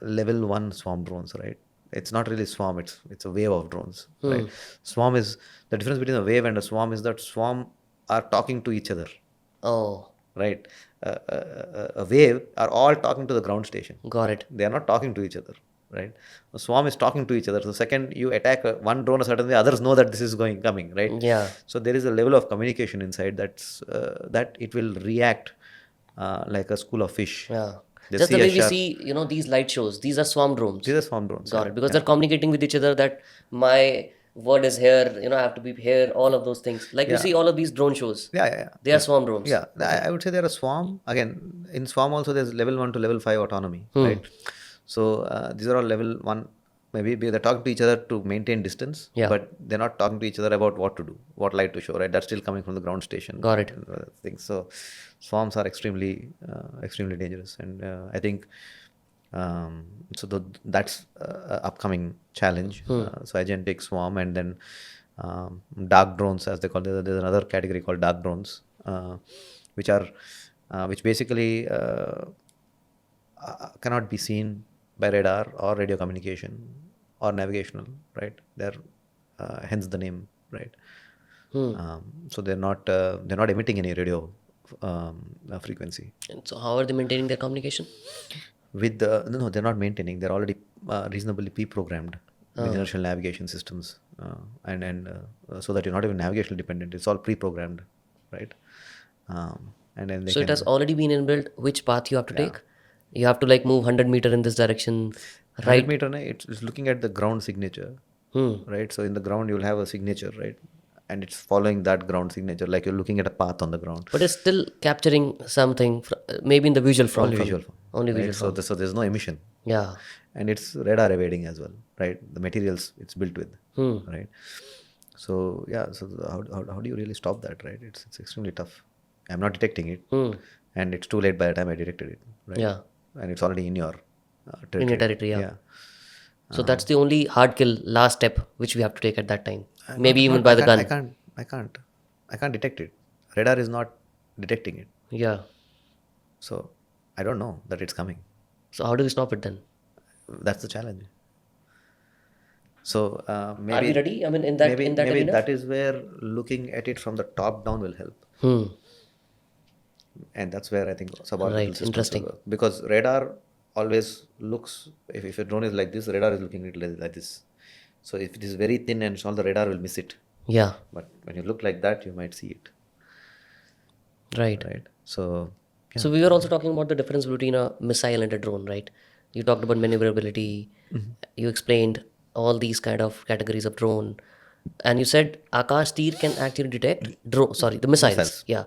level 1 swarm drones, right? It's not really swarm, it's a wave of drones, right? Swarm is the difference between a wave and a swarm is that swarm are talking to each other, Oh, right? A wave are all talking to the ground station. got it. They are not talking to each other, right? A swarm is talking to each other. So second you attack one drone a certain way, others know that this is coming, right? Yeah. So there is a level of communication inside that it will react like a school of fish. Yeah. They Just the see a way we shark. see, these light shows. These are swarm drones. These are swarm drones. Got it. Because they're communicating with each other that my word is here, I have to be here, all of those things. Like you see all of these drone shows. Yeah. They are swarm drones. Yeah, I would say they're a swarm. Again, in swarm also there's level 1 to level 5 autonomy, right? So these are all level 1. Maybe they're talking to each other to maintain distance, but they're not talking to each other about what to do, what light to show, right? That's still coming from the ground station. Got it. And other things. So swarms are extremely dangerous, and I think that's upcoming challenge. So agentic swarm, and then dark drones, as they call it. There's another category called dark drones, which basically cannot be seen by radar or radio communication or navigational, right? They're hence the name, right? So they're not emitting any radio frequency. And so how are they maintaining their communication? With no, they're not maintaining. They're already reasonably pre-programmed with inertial navigation systems, and so that you're not even navigational dependent. It's all pre-programmed, right? And then So it has already been inbuilt which path you have to take. You have to move 100 meter in this direction, right? 100 meter, it's looking at the ground signature, right? So in the ground you'll have a signature, right? And it's following that ground signature, like you're looking at a path on the ground. But it's still capturing something, maybe in the visual form. Only visual form. Only right? visual form. So there's no emission. Yeah. And it's radar evading as well, right? The materials it's built with, right? So yeah, so how do you really stop that, right? It's extremely tough. I'm not detecting it, and it's too late by the time I detected it, right? Yeah. And it's already in your territory. In your territory, yeah. Yeah. So that's the only hard kill last step which we have to take at that time. Maybe even Not- by I the can't, gun. I can't detect it. Radar is not detecting it. Yeah. So I don't know that it's coming. So how do we stop it then? That's the challenge. So maybe Are we ready? I mean, in that maybe arena? that is where looking at it from the top down will help, and that's where I think suborbital Right, systems interesting. will work. Because radar always looks, if a drone is like this, radar is looking at it like this. So if it is very thin and small, the radar will miss it. Yeah. But when you look like that, you might see it. Right. Right. So yeah. So we were also talking about the difference between a missile and a drone, right? You talked about maneuverability. You explained all these kind of categories of drone, and you said Akashteer can actually detect the missiles. Missiles. Yeah.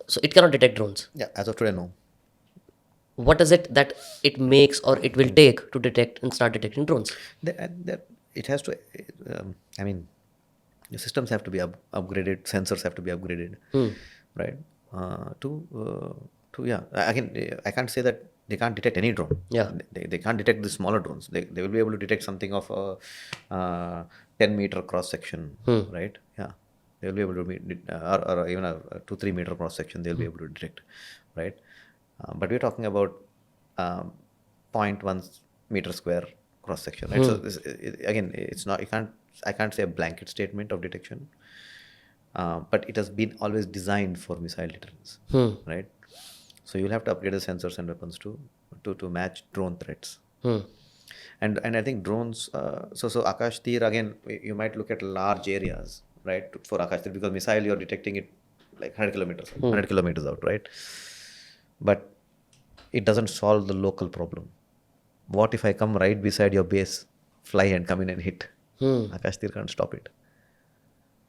So it cannot detect drones. Yeah, as of today, no. What is it that it makes or it will take to detect and start detecting drones? It has to. I mean, the systems have to be upgraded. Sensors have to be upgraded, right? To yeah. Again, I can't say that they can't detect any drone. Yeah. They can't detect the smaller drones. They will be able to detect something of a 10-meter cross section, right? Yeah. They will be able to meet, or even a 2-3 meter cross section. They'll be able to detect, right? But we're talking about 0.1 meter square cross section, right? So again, it's not. I can't say a blanket statement of detection. But it has been always designed for missile deterrence, right? So you'll have to upgrade the sensors and weapons to match drone threats. And I think drones. So Akashteer, again, you might look at large areas, right? For Akashteer, because missile you're detecting it like 100 kilometers out, right? But it doesn't solve the local problem. What if I come right beside your base, fly and come in and hit? Akashteer can't stop it,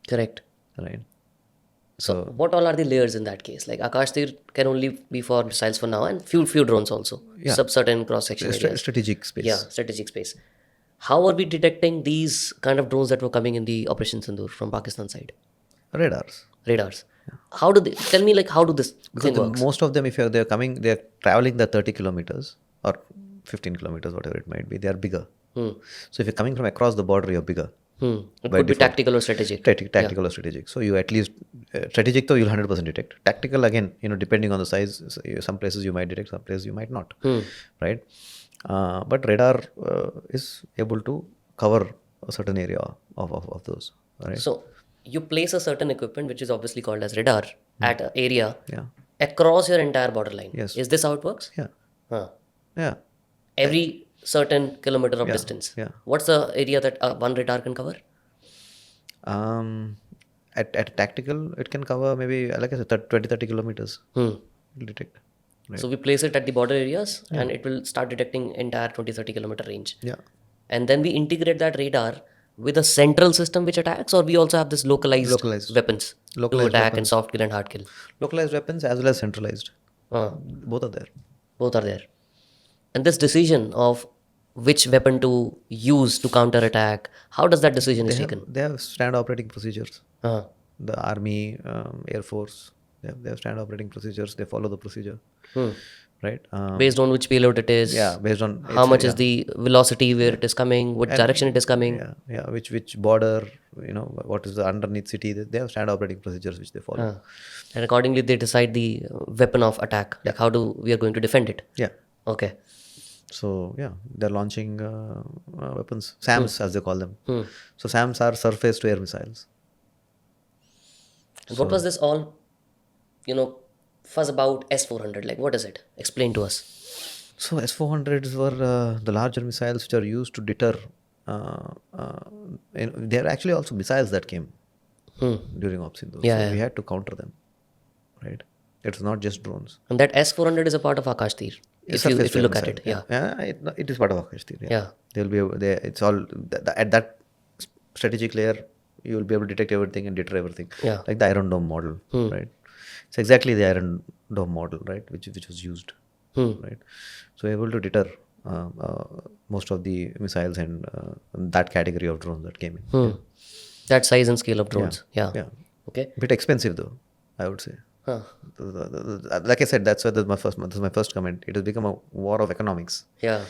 Correct. right? So what all are the layers in that case? Like Akashteer can only be for missiles for now, and few drones also. Yeah. Certain cross section areas. Strategic space. Yeah, strategic space. How are we detecting these kind of drones that were coming in the Operation Sindoor from Pakistan side? Radars. Radars. How do they tell me, like, how do this Because thing works? most of them, if they're traveling the 30 kilometers or 15 kilometers, whatever it might be, they are bigger. So if you're coming from across the border, you're bigger. It by could be default. tactical or strategic. Tactical or strategic. So you at least strategic though you'll 100% detect. Tactical again, depending on the size, some places you might detect, some places you might not, right? But radar is able to cover a certain area of those, right? So you place a certain equipment, which is obviously called as radar, at an area Yeah. across your entire borderline. Yes. Is this how it works? Yeah. Huh. Yeah. Every certain kilometer of distance. Yeah. What's the area that one radar can cover? At tactical, it can cover maybe, like I said, 30 kilometers. It'll detect. Right. So we place it at the border areas and it will start detecting entire 20-30 kilometer range. Yeah. And then we integrate that radar with a central system which attacks, or we also have this localized weapons Localized to attack weapons. and soft kill and hard kill. Localized weapons as well as centralized. Both are there. Both are there. And this decision of which weapon to use to counter attack, how does that decision is taken? They have standard operating procedures. Uh, The Army, Air Force, they have standard operating procedures. They follow the procedure, right? Based on which payload it is, Yeah, based on how much is the velocity where it is coming, what direction it is coming. Yeah. Which border, what is the underneath city? They have standard operating procedures which they follow. And accordingly, they decide the weapon of attack, like how we are going to defend it. Yeah. Okay. So yeah, they're launching weapons, SAMs as they call them. So SAMs are surface to air missiles. And what was this all, fuzz about S-400? Like, what is it? Explain to us. So S-400s were the larger missiles which are used to deter. There are actually also missiles that came during Operation Sindoor. So we had to counter them, right? It's not just drones. And that S-400 is a part of Akashteer. If you look at it, it is part of Akashteer. Yeah. They'll be able. It's all at that strategic layer. You will be able to detect everything and deter everything. Yeah. Like the Iron Dome model, right? It's exactly the Iron Dome model, right? Which was used, right? So able to deter most of the missiles and that category of drones that came in. That size and scale of drones. Yeah. Yeah. Okay. Bit expensive though, I would say. Huh. Like I said, that's why that's my first comment. It has become a war of economics. Yeah.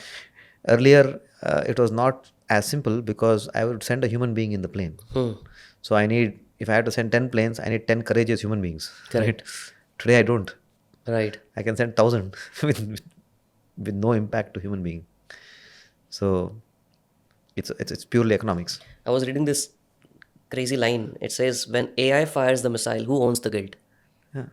Earlier, it was not as simple because I would send a human being in the plane. So if I had to send 10 planes, I need 10 courageous human beings. Correct. Right? Today, I don't. Right. I can send 1,000 with no impact to human being. So it's purely economics. I was reading this crazy line. It says, when AI fires the missile, who owns the guilt? Yeah,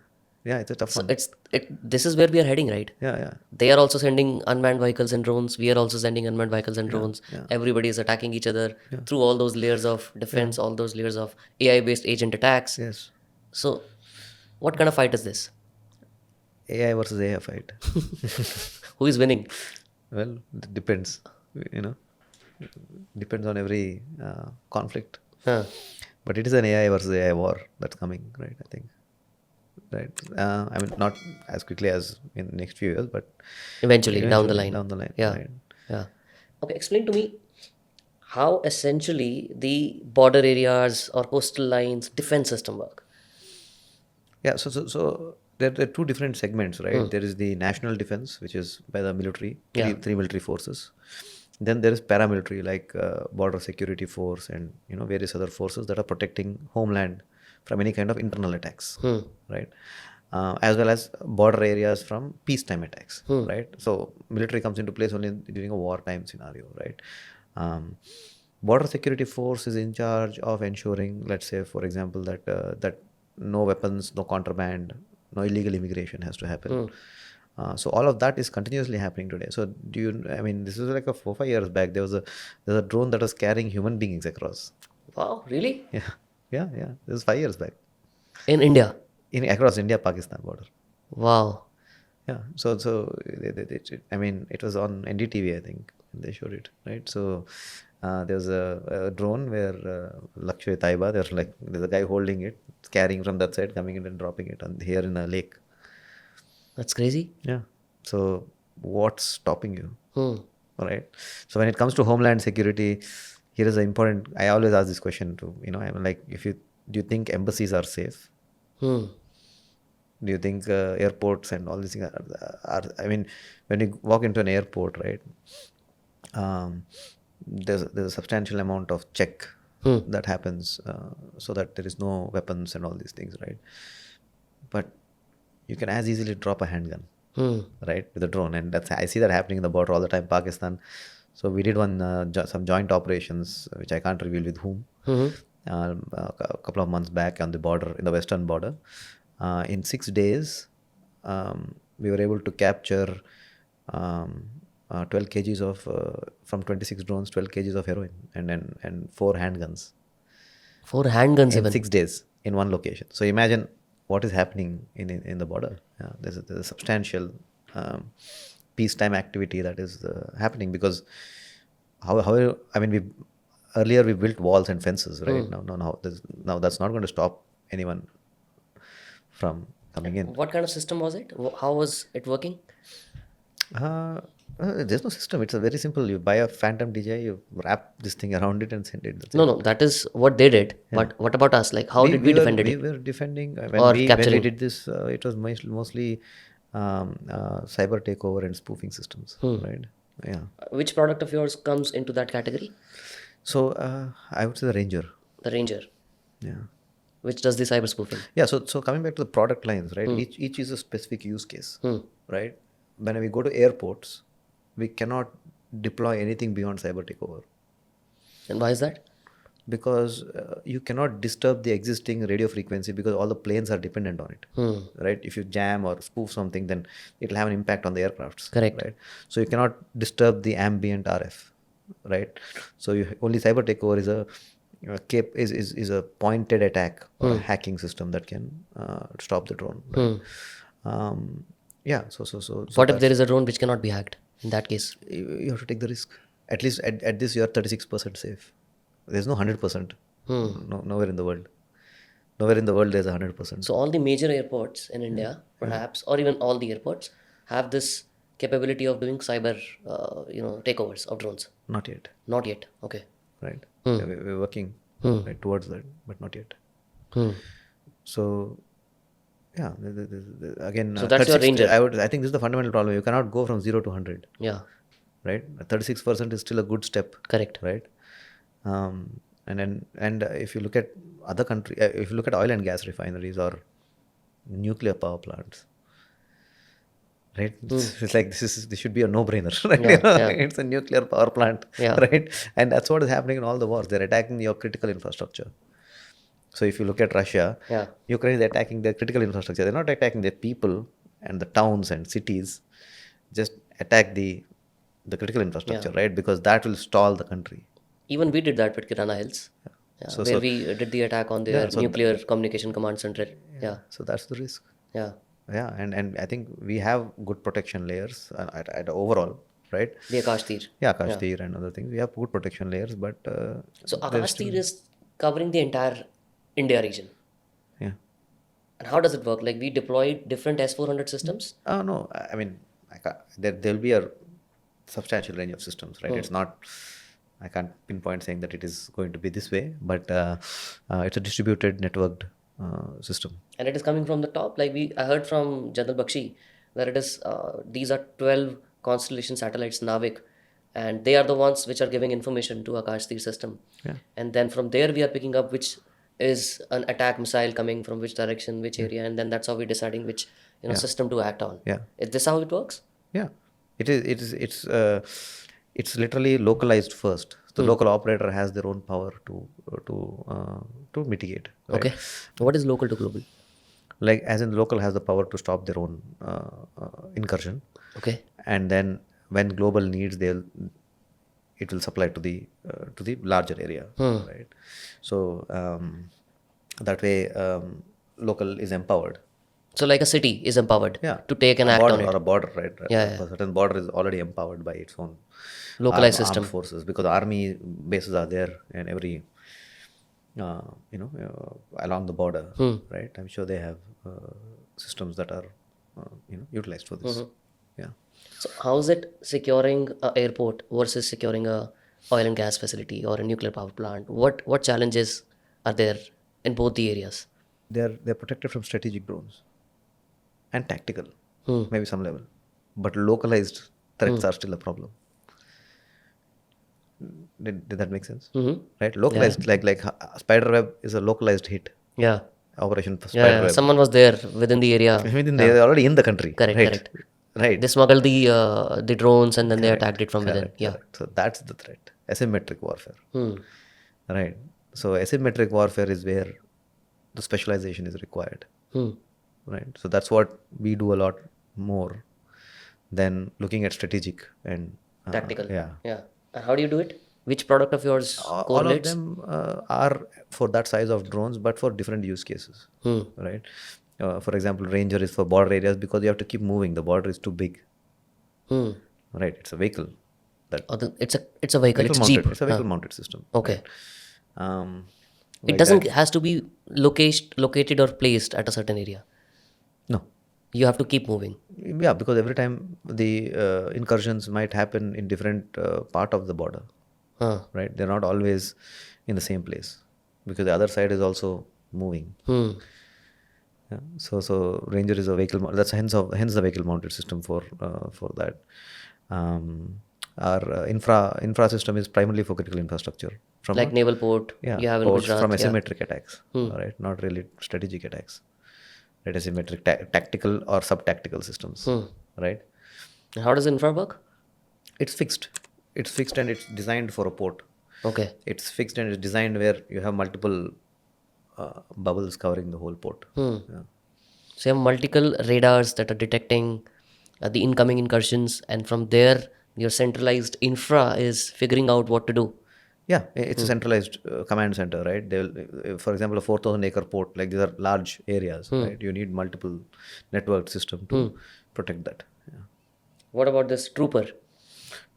yeah, it's a tough So one. this is where we are heading, right? Yeah, yeah, They are also sending unmanned vehicles and drones. We are also sending unmanned vehicles and drones. yeah. Everybody is attacking each other through all those layers of defense, all those layers of AI-based agent attacks. Yes. So, what kind of fight is this? AI versus AI fight. Who is winning? Well, it depends. You know, depends on every conflict. Huh. But it is an AI versus AI war that's coming, right? I think, right? I mean, not as quickly as in the next few years, but Eventually, down the line. down the line, Yeah. right? Yeah. Okay, explain to me how essentially the border areas or coastal lines defense system work. Yeah. So there are two different segments, right? There is the national defense, which is by the military, Yeah. three military forces. Then there is paramilitary, like border security force and various other forces that are protecting homeland from any kind of internal attacks, right? As well as border areas from peacetime attacks, right? So military comes into place only during a wartime scenario, right? Border security force is in charge of ensuring, let's say, for example, that no weapons, no contraband, no illegal immigration has to happen. So all of that is continuously happening today. So I mean, this is like a 4-5 years back. There's a drone that was carrying human beings across. Wow, really? Yeah, yeah, yeah. This is 5 years back. In India? Across India-Pakistan border. Wow. Yeah. So I mean, it was on NDTV, I think, they showed it, right? So there's a drone where Lakshya Taiba, there's a guy holding it, carrying from that side, coming in and dropping it here in a lake. That's crazy. Yeah. So what's stopping you? Hmm. Right. So when it comes to homeland security, here is the important. I always ask this question to I'm like, do you think embassies are safe? Hmm. Do you think airports and all these things are? I mean, when you walk into an airport, right? There's a substantial amount of check that happens, so that there is no weapons and all these things, right? But you can as easily drop a handgun, right, with a drone, and I see that happening in the border all the time, Pakistan. So we did some joint operations, which I can't reveal with whom, a couple of months back on the border, in the western border. In 6 days, we were able to capture 12 kgs of from 26 drones, 12 kgs of heroin and 4 handguns 4 handguns in even. 6 days in one location. So imagine what is happening in the border. There's a substantial peacetime activity that is happening, because how I mean, earlier we built walls and fences, right? Now that's not going to stop anyone from coming in. What kind of system was it? How was it working? There's no system. It's a very simple. You buy a Phantom DJI, you wrap this thing around it and send it. That's No, it. no, that is what they did. But what about us? Like, how did we defend we it? were defending Or when we capturing? did this. It was mostly cyber takeover and spoofing systems, right? Yeah. Which product of yours comes into that category? So I would say the Ranger. The Ranger, Yeah. which does the cyber spoofing. Yeah. So coming back to the product lines, right? Each is a specific use case, right? When we go to airports, we cannot deploy anything beyond cyber takeover, And why is that? because you cannot disturb the existing radio frequency, because all the planes are dependent on it, right? If you jam or spoof something, then it will have an impact on the aircrafts. Correct. Right? So you cannot disturb the ambient RF, right? So only cyber takeover is a pointed attack or a hacking system that can stop the drone, right? Yeah. So What if there is a drone which cannot be hacked? In that case, you have to take the risk. At least at this, you are 36% safe. There's no 100%. Nowhere in the world. Nowhere in the world there's 100%. so all the major airports in India, perhaps, or even all the airports, have this capability of doing cyber, takeovers of drones. Not yet, Not yet. Okay. right? Yeah, we're working right towards that, but not yet. So Yeah. Again, So that's your 36 ranger. I think this is the fundamental problem. You cannot go from 0 to 100, Yeah, right? 36% is still a good step, correct. right? And if you look at other country, if you look at oil and gas refineries or nuclear power plants, right? It's like this should be a no-brainer, right? Yeah, yeah, It's a nuclear power plant, yeah, right? And that's what is happening in all the wars. They're attacking your critical infrastructure. So if you look at Russia, yeah, Ukraine is attacking their critical infrastructure. They're not attacking their people and the towns and cities. Just attack the critical infrastructure, yeah. right? Because that will stall the country. Even we did that with Kirana Hills, yeah, So where so we did the attack on yeah. their nuclear communication command center. Yeah, So that's the risk. yeah. Yeah, and I think we have good protection layers at overall, right? The Akashteer. Yeah, Yeah. Akashteer and other things. We have good protection layers, but So there's still, Akashteer is covering the entire India region. yeah. And how does it work? Like we deployed different S-400 systems. Oh no, I mean, there'll be a substantial range of systems, right? It's not. I can't pinpoint saying that it is going to be this way, but it's a distributed, networked system. And it is coming from the top. Like I heard from General Bakshi that it is these are 12 constellation satellites Navik, and they are the ones which are giving information to Akashteer system. Yeah. And then from there we are picking up which is an attack missile coming from which direction, which area, and then that's how we're deciding which system to act on. Yeah. Is this how it works? Yeah, it is. It's literally localized first. The local operator has their own power to mitigate. Right? Okay. What is local to global? Like as in, local has the power to stop their own incursion, Okay. and then when global needs, it will supply to the larger area, right? So that way, local is empowered. So like a city is empowered Yeah, to take an a act border on it. or a border, right? Yeah, A certain border is already empowered by its own Localized armed system. forces, because army bases are there and every along the border, right? I'm sure they have systems that are utilized for this. Yeah. So how is it securing a airport versus securing a oil and gas facility or a nuclear power plant? What challenges are there in both the areas? They're protected from strategic drones and tactical, maybe some level, but localized threats are still a problem. Did that make sense? Right? Localized, like Spiderweb is a localized hit. Yeah. Operation Yeah, Spiderweb. someone was there within the area. I mean, they're already in the country. Correct, right? correct. Right. They smuggled the drones and then they attacked it from within. Correct, Yeah. correct. So that's the threat. Asymmetric warfare. Right. So asymmetric warfare is where the specialization is required. Right. So that's what we do a lot more than looking at strategic and Tactical. Yeah. Yeah. And how do you do it? Which product of yours All of correlates? them are for that size of drones, but for different use cases. Right. For example, Ranger is for border areas because you have to keep moving. The border is too big. Right. It's a vehicle. It's a vehicle. It's mounted. cheap. It's a vehicle mounted system. Okay. It Like doesn't has to be located or placed at a certain area. No. You have to keep moving. Yeah, because every time the incursions might happen in different part of the border. Right. They're not always in the same place because the other side is also moving. Yeah. So Ranger is a vehicle. That's hence the vehicle mounted system for that. Our infra system is primarily for critical infrastructure. From Like naval port. yeah, You have in ports Gujarat. from Yeah. asymmetric attacks. Right. Not really strategic attacks. Right. Asymmetric tactical or sub-tactical systems. Right. And how does infra work? It's fixed. It's fixed and it's designed for a port. Okay. It's fixed and it's designed where you have multiple bubbles covering the whole port. Yeah. So you have multiple radars that are detecting the incoming incursions, and from there, your centralized infra is figuring out what to do. Yeah, it's a centralized command center, right? They'll, for example, a 4,000-acre port, like these are large areas, right? You need multiple network system to protect that. Yeah. What about this trooper?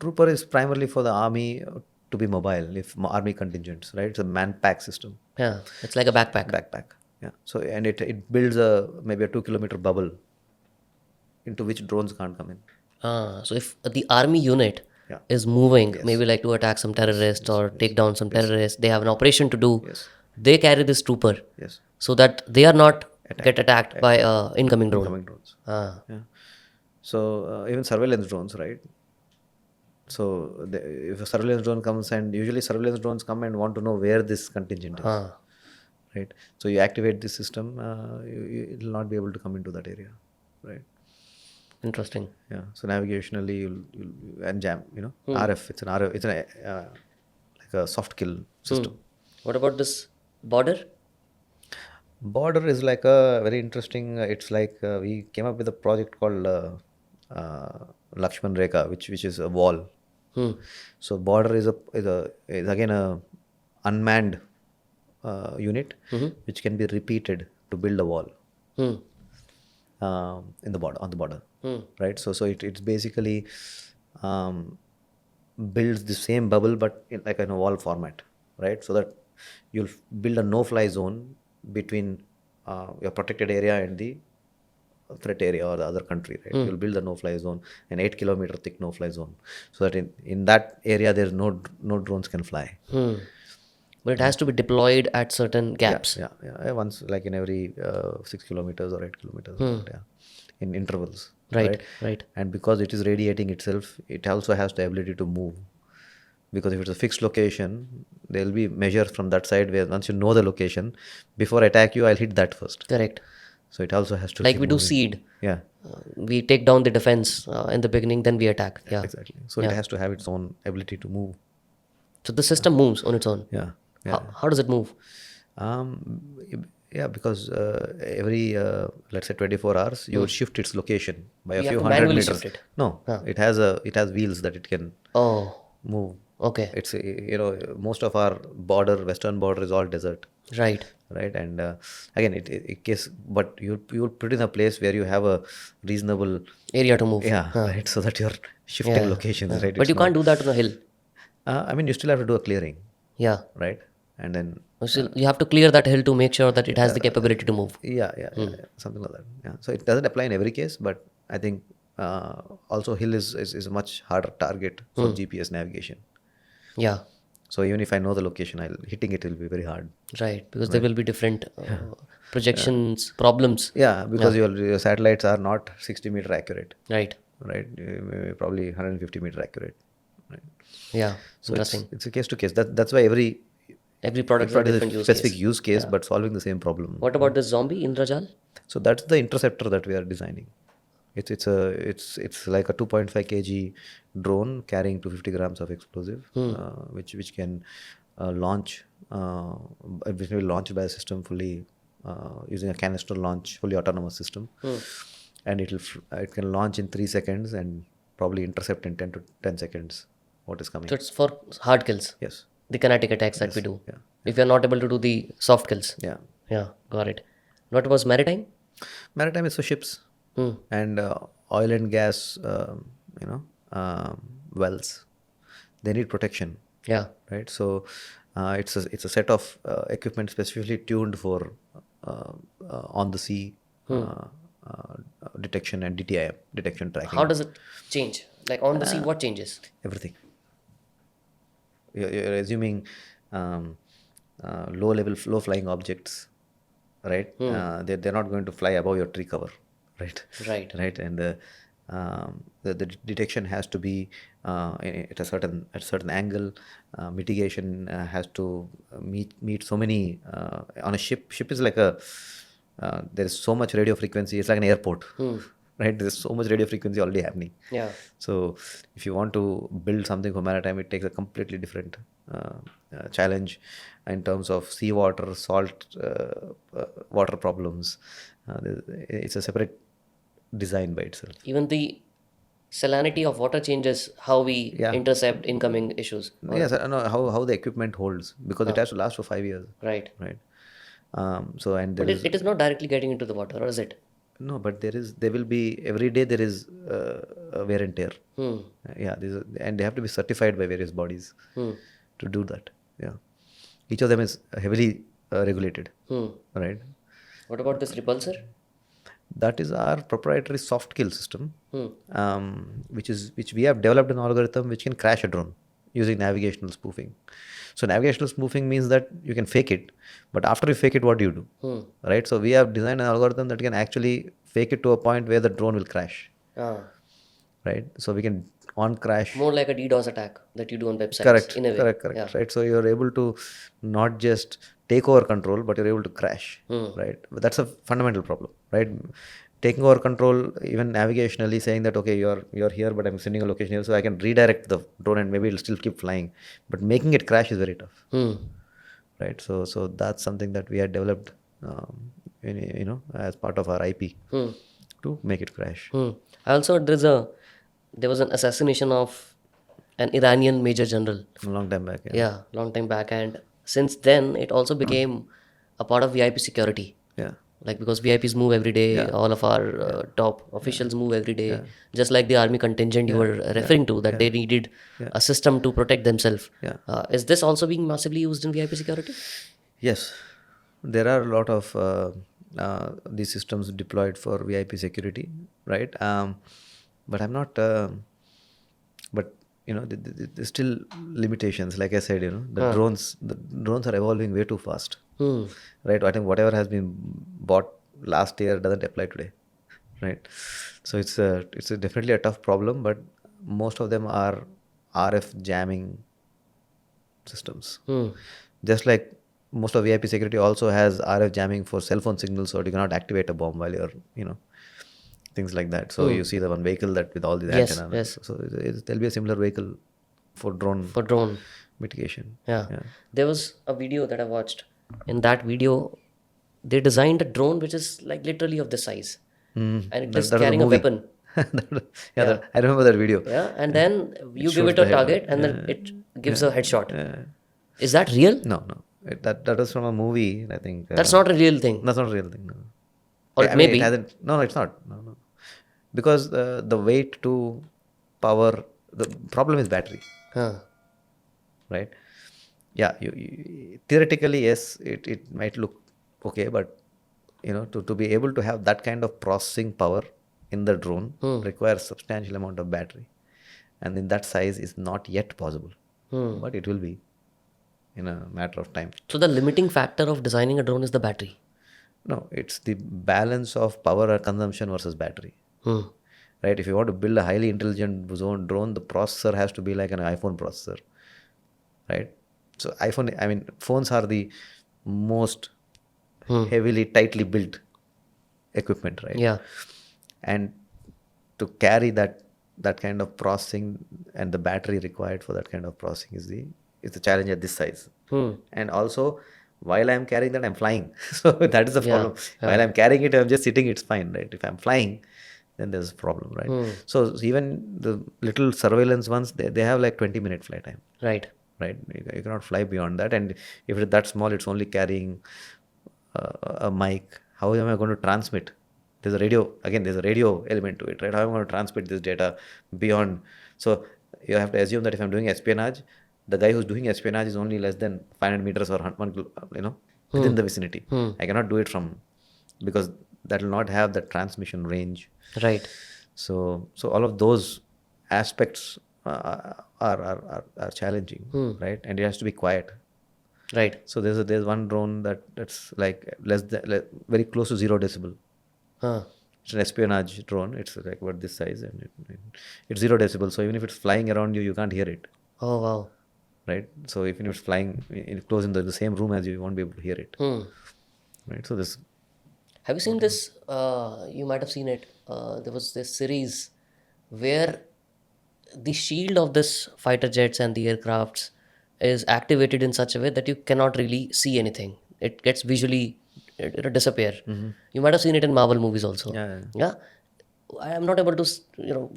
Trooper is primarily for the army to be mobile, if army contingents, right? It's a man-pack system. Yeah, it's like a backpack. Backpack. Yeah. So and it builds maybe a 2-kilometer bubble into which drones can't come in. So if the army unit Yeah. is moving, maybe like to attack some terrorists or take down some terrorists, they have an operation to do. Yes. They carry this trooper Yes. so that they are not get attacked by incoming drone. incoming drones. Ah. Yeah. So even surveillance drones, right? So if a surveillance drone comes, and usually surveillance drones come and want to know where this contingent is, Ah. right? So you activate this system, it will not be able to come into that area, right? Interesting. Yeah. So navigationally, you'll and jam. RF. It's an RF. It's like a soft kill system. What about this border? Border is like a very interesting. It's like we came up with a project called Lakshman Rekha, which is a wall. So border is again a unmanned unit which can be repeated to build a wall in the border on the border, right? So it's basically builds the same bubble but in a wall format, right? So that you'll build a no-fly zone between your protected area and the threat area or the other country, right? You'll build a no-fly zone, an 8-kilometer thick no-fly zone, so that in that area there's no drones can fly. But it has to be deployed at certain gaps. Yeah. Once, like in every 6 kilometers or 8 kilometers, yeah, in intervals. Right. And because it is radiating itself, it also has the ability to move. Because if it's a fixed location, there will be measures from that side where once you know the location, before I attack you, I'll hit that first. Correct. So it also has to Like keep we do moving. seed. Yeah, We take down the defense in the beginning, then we attack. Yeah. exactly. So it has to have its own ability to move. So the system moves on its own. Yeah. How does it move? Yeah, because every let's say 24 hours, you would shift its location by a You few have to hundred manually meters. shift it. No, it has wheels that it can Oh, move. okay. It's most of our western border is all desert, Right. right? And again, but you put in a place where you have a reasonable Area to move. right, so that you're shifting locations, right? But you can't do that on a hill. I mean, you still have to do a clearing, Yeah. right? And then So you have to clear that hill to make sure that it has the capability to move. yeah, something like that. Yeah, so it doesn't apply in every case, but I think also hill is a much harder target for GPS navigation. Yeah. So even if I know the location, hitting it will be very hard. Right. Because there will be different projections, problems. Yeah, because your satellites are not 60-meter accurate, Right. right? Probably 150-meter accurate, right? Yeah. So Interesting. it's a case to case. That's why every Product has a is different a use specific case. use case, but solving the same problem. What about the zombie, Indrajaal? So that's the interceptor that we are designing. It's like a 2.5 kg drone carrying 250 grams of explosive, which can launch, which will be launched by a system fully using a canister launch, fully autonomous system, and it can launch in 3 seconds and probably intercept in 10 seconds what is coming. So it's for hard kills. Yes. The kinetic attacks that we do. Yeah. If you're not able to do the soft kills. Yeah. Yeah. Got it. What was maritime? Maritime is for ships and oil and gas, wells. They need protection, Yeah. right? So it's a set of equipment specifically tuned for on the sea detection and DTIM, detection tracking. How does it change? Like on the sea, what changes? Everything. You're assuming low flying objects, right? They're not going to fly above your tree cover, right? Right. And the detection has to be at a certain angle. Mitigation has to meet so many on a ship. Ship is like there is so much radio frequency. It's like an airport, right? There's so much radio frequency already happening. Yeah. So if you want to build something for maritime, it takes a completely different challenge in terms of seawater, salt, water problems. It's a separate design by itself. Even the salinity of water changes how we intercept incoming issues. Yes, I know how the equipment holds, because it has to last for 5 years. Right. So and But it is not directly getting into the water, or is it? no, but there will be every day there is wear and tear. And they have to be certified by various bodies to do that. Yeah, each of them is heavily regulated, right? What about this repulsor? That is our proprietary soft kill system, which we have developed an algorithm which can crash a drone using navigational spoofing. So navigational spoofing means that you can fake it, but after you fake it, what do you do? Right? So we have designed an algorithm that can actually fake it to a point where the drone will crash. Ah. Right? So we can on crash. More like a DDoS attack that you do on websites. Correct. In a way. Correct. Yeah. Right? So you're able to not just take over control, but you're able to crash. Right? But that's a fundamental problem. Right? Taking over control, even navigationally saying that, okay, you're here, but I'm sending a location here, so I can redirect the drone and maybe it'll still keep flying. But making it crash is very tough. Right? So that's something that we had developed, as part of our IP to make it crash. Also, there was an assassination of an Iranian major general. A long time back. Yeah, long time back, and since then it also became a part of VIP security. Yeah. Like, because VIPs move every day, all of our top officials move every day, just like the army contingent you were referring to, that they needed a system to protect themselves. Is this also being massively used in VIP security? Yes, there are a lot of these systems deployed for VIP security, right? But I'm not. But there's still limitations. Like I said, the drones are evolving way too fast. Right? I think whatever has been bought last year doesn't apply today. Right? So it's definitely a tough problem, but most of them are RF jamming systems. Just like most of VIP security also has RF jamming for cell phone signals, so you cannot activate a bomb while you're, things like that. So you see the one vehicle that with all these antennas. Yes. So there'll be a similar vehicle for drone mitigation. Yeah. There was a video that I watched. In that video, they designed a drone which is like literally of this size, and it is carrying a weapon. I remember that video. Yeah, and then you give it a target, and then it gives a headshot. Is that real? No. That was from a movie, I think. That's not a real thing. That's not a real thing. No. Or it may be. It hasn't. No, it's not. No. Because the weight to power, the problem is battery. Right? Yeah, you theoretically, yes, it might look okay, but to be able to have that kind of processing power in the drone requires substantial amount of battery, and in that size is not yet possible, but it will be in a matter of time. So the limiting factor of designing a drone is the battery. No, it's the balance of power consumption versus battery. Right? If you want to build a highly intelligent drone, the processor has to be like an iPhone processor. Right? So phones are the most heavily, tightly built equipment, right? Yeah. And to carry that kind of processing and the battery required for that kind of processing is the challenge at this size. And also, while I'm carrying that, I'm flying. So that is the problem. While I'm carrying it, I'm just sitting, it's fine, right? If I'm flying, then there's a problem, right? So even the little surveillance ones, they have like 20-minute flight time. Right. You cannot fly beyond that. And if it's that small, it's only carrying a mic. How am I going to transmit? There's a radio element to it, right? How am I going to transmit this data beyond? So you have to assume that if I'm doing espionage, the guy who's doing espionage is only less than 500 meters or within the vicinity. I cannot do it because that will not have the transmission range. Right. So all of those aspects are challenging, right? And it has to be quiet. Right. So there's one drone that's like very close to 0 decibel. It's an espionage drone. It's like about this size, and it's 0 decibel. So even if it's flying around you can't hear it. Oh wow. Right. So even if it's flying close in the same room as you won't be able to hear it. Right. So this. Have you seen this? You might have seen it. There was this series where the shield of this fighter jets and the aircrafts is activated in such a way that you cannot really see anything. It gets visually disappear. You might have seen it in Marvel movies also. Yeah. I am not able to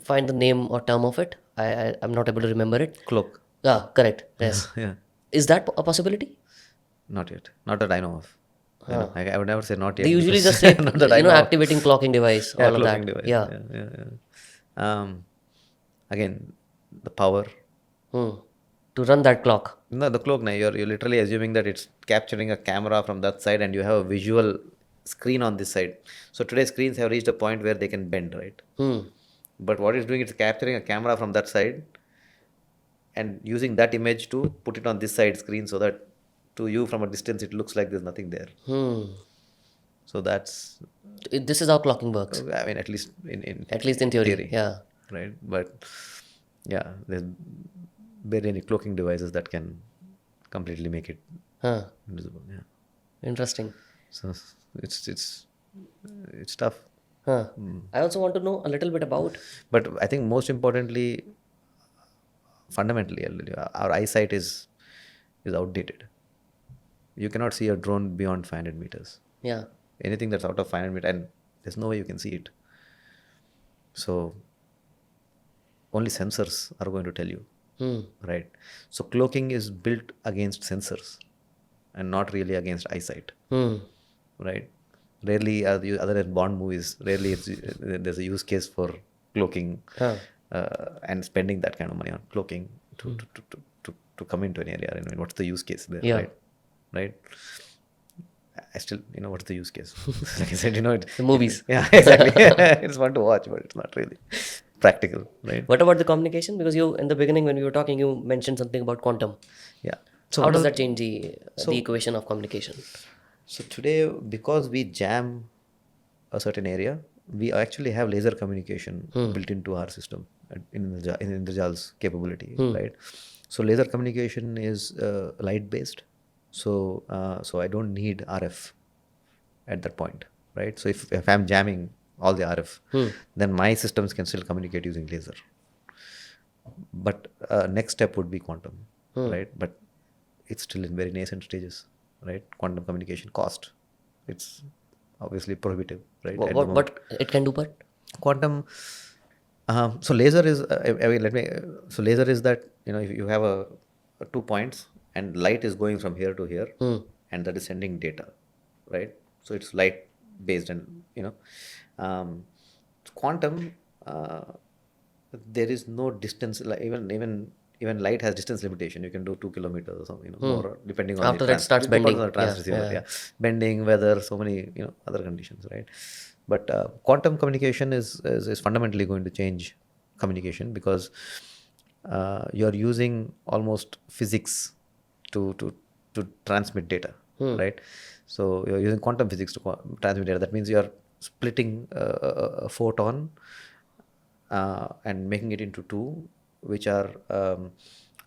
find the name or term of it. I'm not able to remember it. Cloak. Yeah, correct. Yes. Yeah. Is that a possibility? Not yet. Not that I know of. I would never say not yet. They usually just say activating clocking device, all of that. Device. Yeah. Again, the power. To run that clock. No, the clock. You're literally assuming that it's capturing a camera from that side, and you have a visual screen on this side. So today's screens have reached a point where they can bend, right? But what it's doing, it's capturing a camera from that side, and using that image to put it on this side screen so that to you from a distance it looks like there's nothing there. So that's, This is how clocking works. I mean, at least At least in theory. Yeah. right? But yeah, there's barely any cloaking devices that can completely make it Huh. invisible. Yeah, Interesting. so it's tough. Huh. I also want to know a little bit about. But I think most importantly, fundamentally, our eyesight is outdated. You cannot see a drone beyond 500 meters. Yeah. Anything that's out of 500 meters, and there's no way you can see it. So only sensors are going to tell you, right? So cloaking is built against sensors and not really against eyesight, right? Rarely, other than Bond movies, rarely there's a use case for cloaking and spending that kind of money on cloaking to come into an area. I mean, what's the use case there, Yeah. right? I still, what's the use case? Like I said, The movies. Yeah, exactly. It's fun to watch, but it's not really practical, right? What about the communication? Because you, in the beginning, when we were talking, you mentioned something about quantum. Yeah. So how does that change the equation of communication? So today, because we jam a certain area, we actually have laser communication built into our system in Indrajaal's capability, right? So laser communication is light based. So I don't need RF at that point, right? So if I'm jamming all the RF, then my systems can still communicate using laser. But next step would be quantum, right? But it's still in very nascent stages, right? Quantum communication cost, it's obviously prohibitive, right? What it can do, but Quantum. So laser is. So laser is that if you have a 2 points and light is going from here to here, and that is sending data, right? So it's light based, and quantum. There is no distance. Like even light has distance limitation. You can do 2 kilometers or something, more depending on after that starts depending bending. on the transceiver, bending, weather, so many other conditions, right? But quantum communication is fundamentally going to change communication because you're using almost physics to transmit data, right? So you're using quantum physics to transmit data. That means you're splitting a photon and making it into two, which are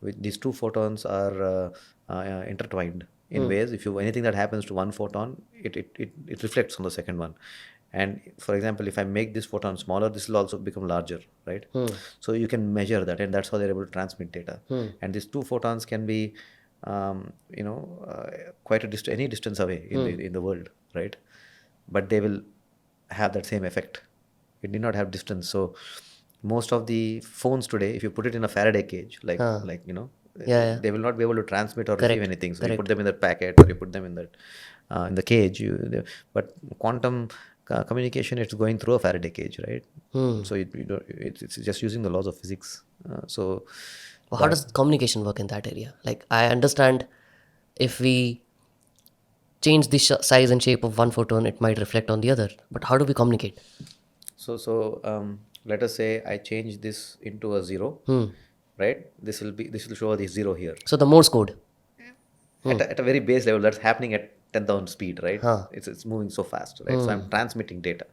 these two photons are intertwined in ways. If anything that happens to one photon, it reflects on the second one. And for example, if I make this photon smaller, this will also become larger, right? So you can measure that, and that's how they're able to transmit data. And these two photons can be, quite any distance away in the world, right? But they will have that same effect. It need not have distance. So most of the phones today, if you put it in a Faraday cage, they will not be able to transmit or receive anything. So you put them in that packet, or you put them in that in the cage. But quantum communication, it's going through a Faraday cage, right? So it's just using the laws of physics. How does communication work in that area? Like, I understand if we change the size and shape of one photon, it might reflect on the other. But how do we communicate? So let us say I change this into a 0, right? This will show the 0 here. So the Morse code. At a very base level, that's happening at 10,000 speed, right? It's moving so fast, right? So I'm transmitting data,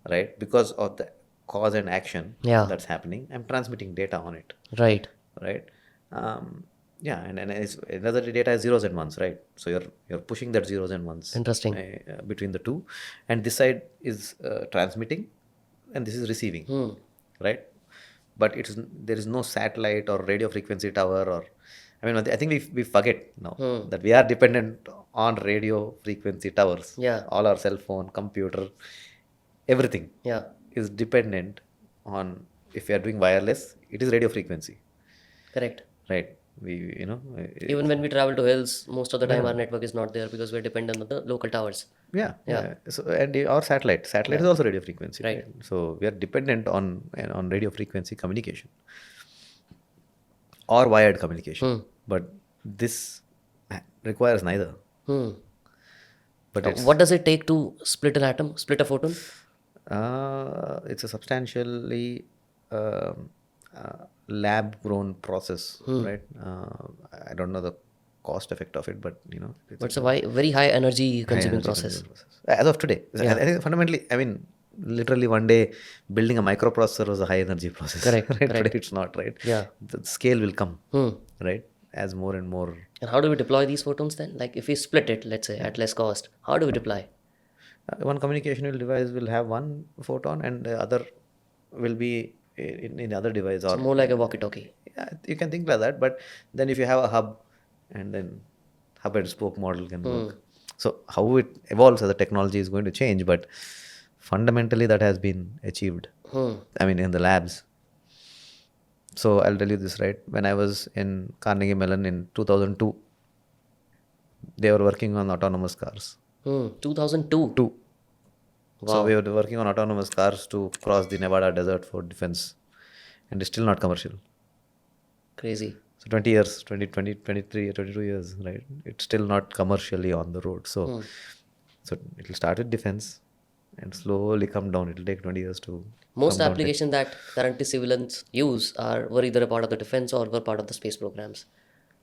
right? Because of the cause and action that's happening, I'm transmitting data on it. Right. And it's, another data is zeros and ones, right? So you're pushing that zeros and ones. Interesting. Between the two, and this side is transmitting, and this is receiving, right? But there is no satellite or radio frequency tower, or I think we forget now that we are dependent on radio frequency towers. Yeah. All our cell phone, computer, everything is dependent on, if we are doing wireless, it is radio frequency. Correct. Right. Even when we travel to hills, most of the time our network is not there because we're dependent on the local towers. Yeah. So, and our satellite is also radio frequency. Right. So we are dependent on radio frequency communication or wired communication. But this requires neither. But what does it take to split an atom, split a photon? It's a substantially lab grown process, right? I don't know the cost effect of it, but it's But it's a very high energy high consuming energy process. consuming process. As of today, I think fundamentally, I mean, literally one day building a microprocessor was a high energy process. Correct, Right? Today correct. it's not, right? Yeah. The scale will come, Hmm. right? As more and more. And how do we deploy these photons then? Like if we split it, let's say, at less cost, how do we deploy? One communicational device will have one photon and the other will be in the other device, So or more like a walkie-talkie. yeah, you can think like that. But then if you have a hub, and then hub and spoke model can work. So how it evolves as the technology is going to change, but fundamentally that has been achieved. I mean, in the labs. So I'll tell you this, right? When I was in Carnegie Mellon in 2002, they were working on autonomous cars. 2002. Two. So Wow. we were working on autonomous cars to cross the Nevada desert for defense, and it's still not commercial. Crazy. So 20 years, 23, 22 years, right? It's still not commercially on the road. So it'll start with defense and slowly come down. It'll take 20 years to Most come down. applications that currently civilians use were either a part of the defense or were part of the space programs.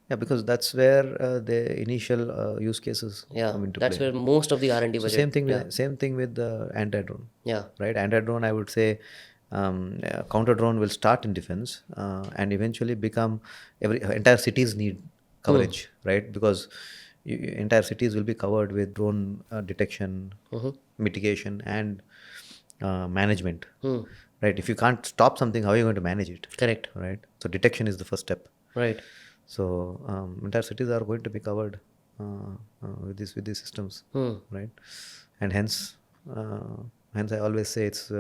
Yeah, because that's where the initial use cases Yeah, come into that's play. where most of the R&D So budget. same thing with the anti-drone. Yeah. Right, anti-drone, I would say, counter-drone will start in defense and eventually become entire cities need coverage, right? Because entire cities will be covered with drone detection, mitigation, and management. Right, if you can't stop something, how are you going to manage it? Correct. Right, so detection is the first step. Right. So entire cities are going to be covered with these systems, right? And hence I always say it's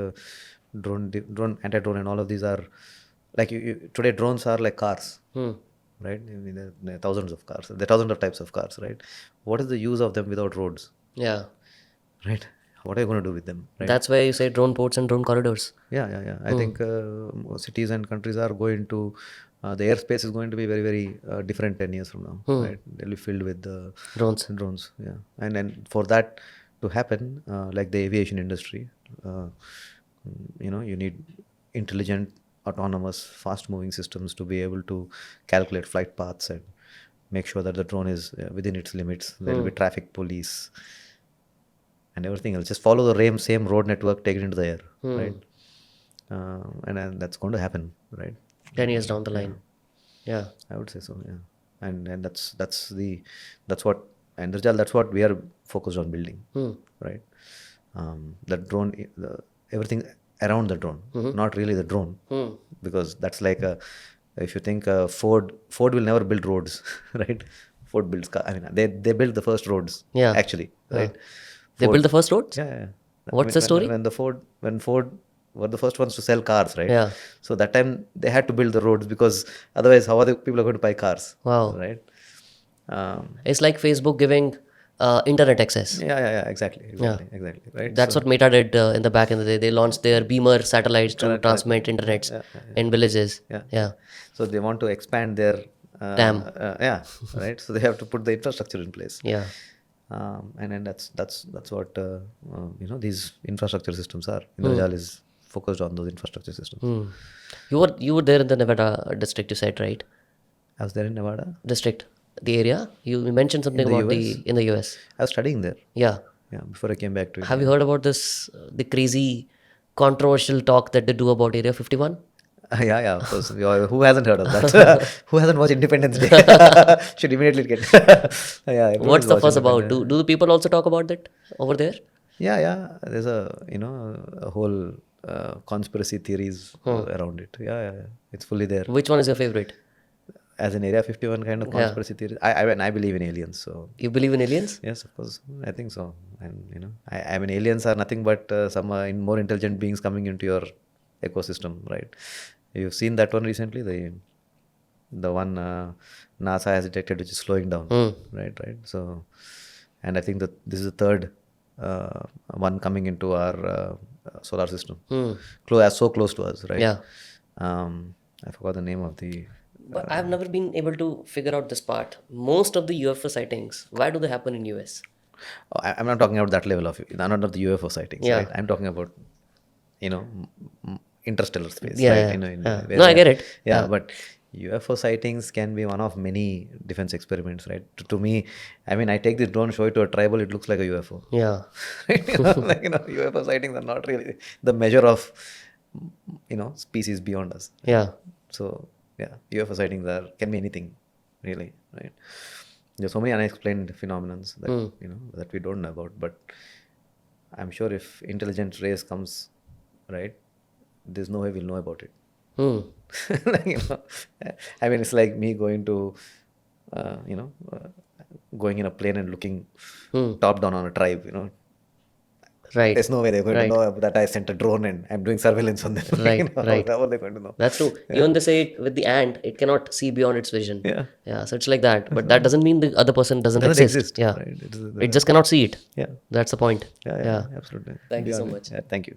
drone, anti-drone, and all of these are like today drones are like cars, right? I mean, there are thousands of cars. There are thousands of types of cars, right? What is the use of them without roads, Yeah. right? What are you going to do with them, right? That's why you say drone ports and drone corridors. Yeah. I think cities and countries are going to, the airspace is going to be very, very different 10 years from now, right? They'll be filled with drones, yeah. And then for that to happen, like the aviation industry, you need intelligent, autonomous, fast-moving systems to be able to calculate flight paths and make sure that the drone is within its limits. There will be traffic police and everything else. Just follow the same road network, take it into the air, right? And then that's going to happen, right? 10 years down the line. Yeah. I would say so, yeah. And that's what Indrajaal, that's what we are focused on building, right? The drone, everything around the drone, not really the drone, because that's like if you think Ford will never build roads, right? Ford builds cars. I mean, they built the first roads, Yeah. actually, right? They built the first roads? Yeah. What's the story? When Ford were the first ones to sell cars, right? Yeah. So that time they had to build the roads because otherwise, how are the people going to buy cars? Wow. Right? It's like Facebook giving internet access. Yeah. Exactly. Right. That's what Meta did in the back in the day. They launched their Beamer satellites to transmit internets in villages. Yeah. So they want to expand their Dam. Yeah. Right. So they have to put the infrastructure in place. Yeah. And then that's what these infrastructure systems are. Indrajaal is focused on those infrastructure systems. You were there in the Nevada district, you said, right? I was there in Nevada. District, the area. You mentioned something In the about US? in the US. I was studying there. Yeah. Yeah, before I came back to India. Have you heard about this, the crazy controversial talk that they do about Area 51? Yeah, of course. Who hasn't heard of that? Who hasn't watched Independence Day? Should immediately get. Yeah. What's the watched fuss about? Independence Do the people also talk about that over there? Yeah. There's a whole conspiracy theories around it. Yeah. It's fully there. Which one is your favorite? As an Area 51 kind of conspiracy theory. I believe in aliens, so. You believe in aliens? Yes, of course. I think so. And I mean, aliens are nothing but some more intelligent beings coming into your ecosystem, right? You've seen that one recently, the one NASA has detected, which is slowing down, right? So, and I think that this is the third one coming into our solar system, so close to us, right? Yeah. I forgot the name of the. But I've never been able to figure out this part. Most of the UFO sightings, why do they happen in US? I'm not talking about that level of. I'm not the UFO sightings, Yeah. right? I'm talking about, interstellar space, Yeah, right? yeah, You know, yeah. where No, I they are- get it. Yeah, but UFO sightings can be one of many defense experiments, right? To me, I mean, I take this drone, show it to a tribal, it looks like a UFO. Yeah. Like, UFO sightings are not really the measure of, species beyond us. Yeah. So, yeah, UFO sightings can be anything, really, right? There's so many unexplained phenomena that, that we don't know about, but I'm sure if intelligent race comes, right, there's no way we'll know about it. Hmm. Like, I mean, it's like me going to, going in a plane and looking top down on a tribe. Right. There's no way they're going to Right. know that I sent a drone and I'm doing surveillance on them. Right, right. How are they going to know? That's true. Even they say it with the ant, it cannot see beyond its vision. Yeah. Yeah. So it's like that. But that doesn't mean the other person doesn't Doesn't exist. exist. Yeah. Right? It just cannot see it. Yeah. That's the point. Yeah, absolutely. Thank you so Beyond it. much. Yeah, thank you.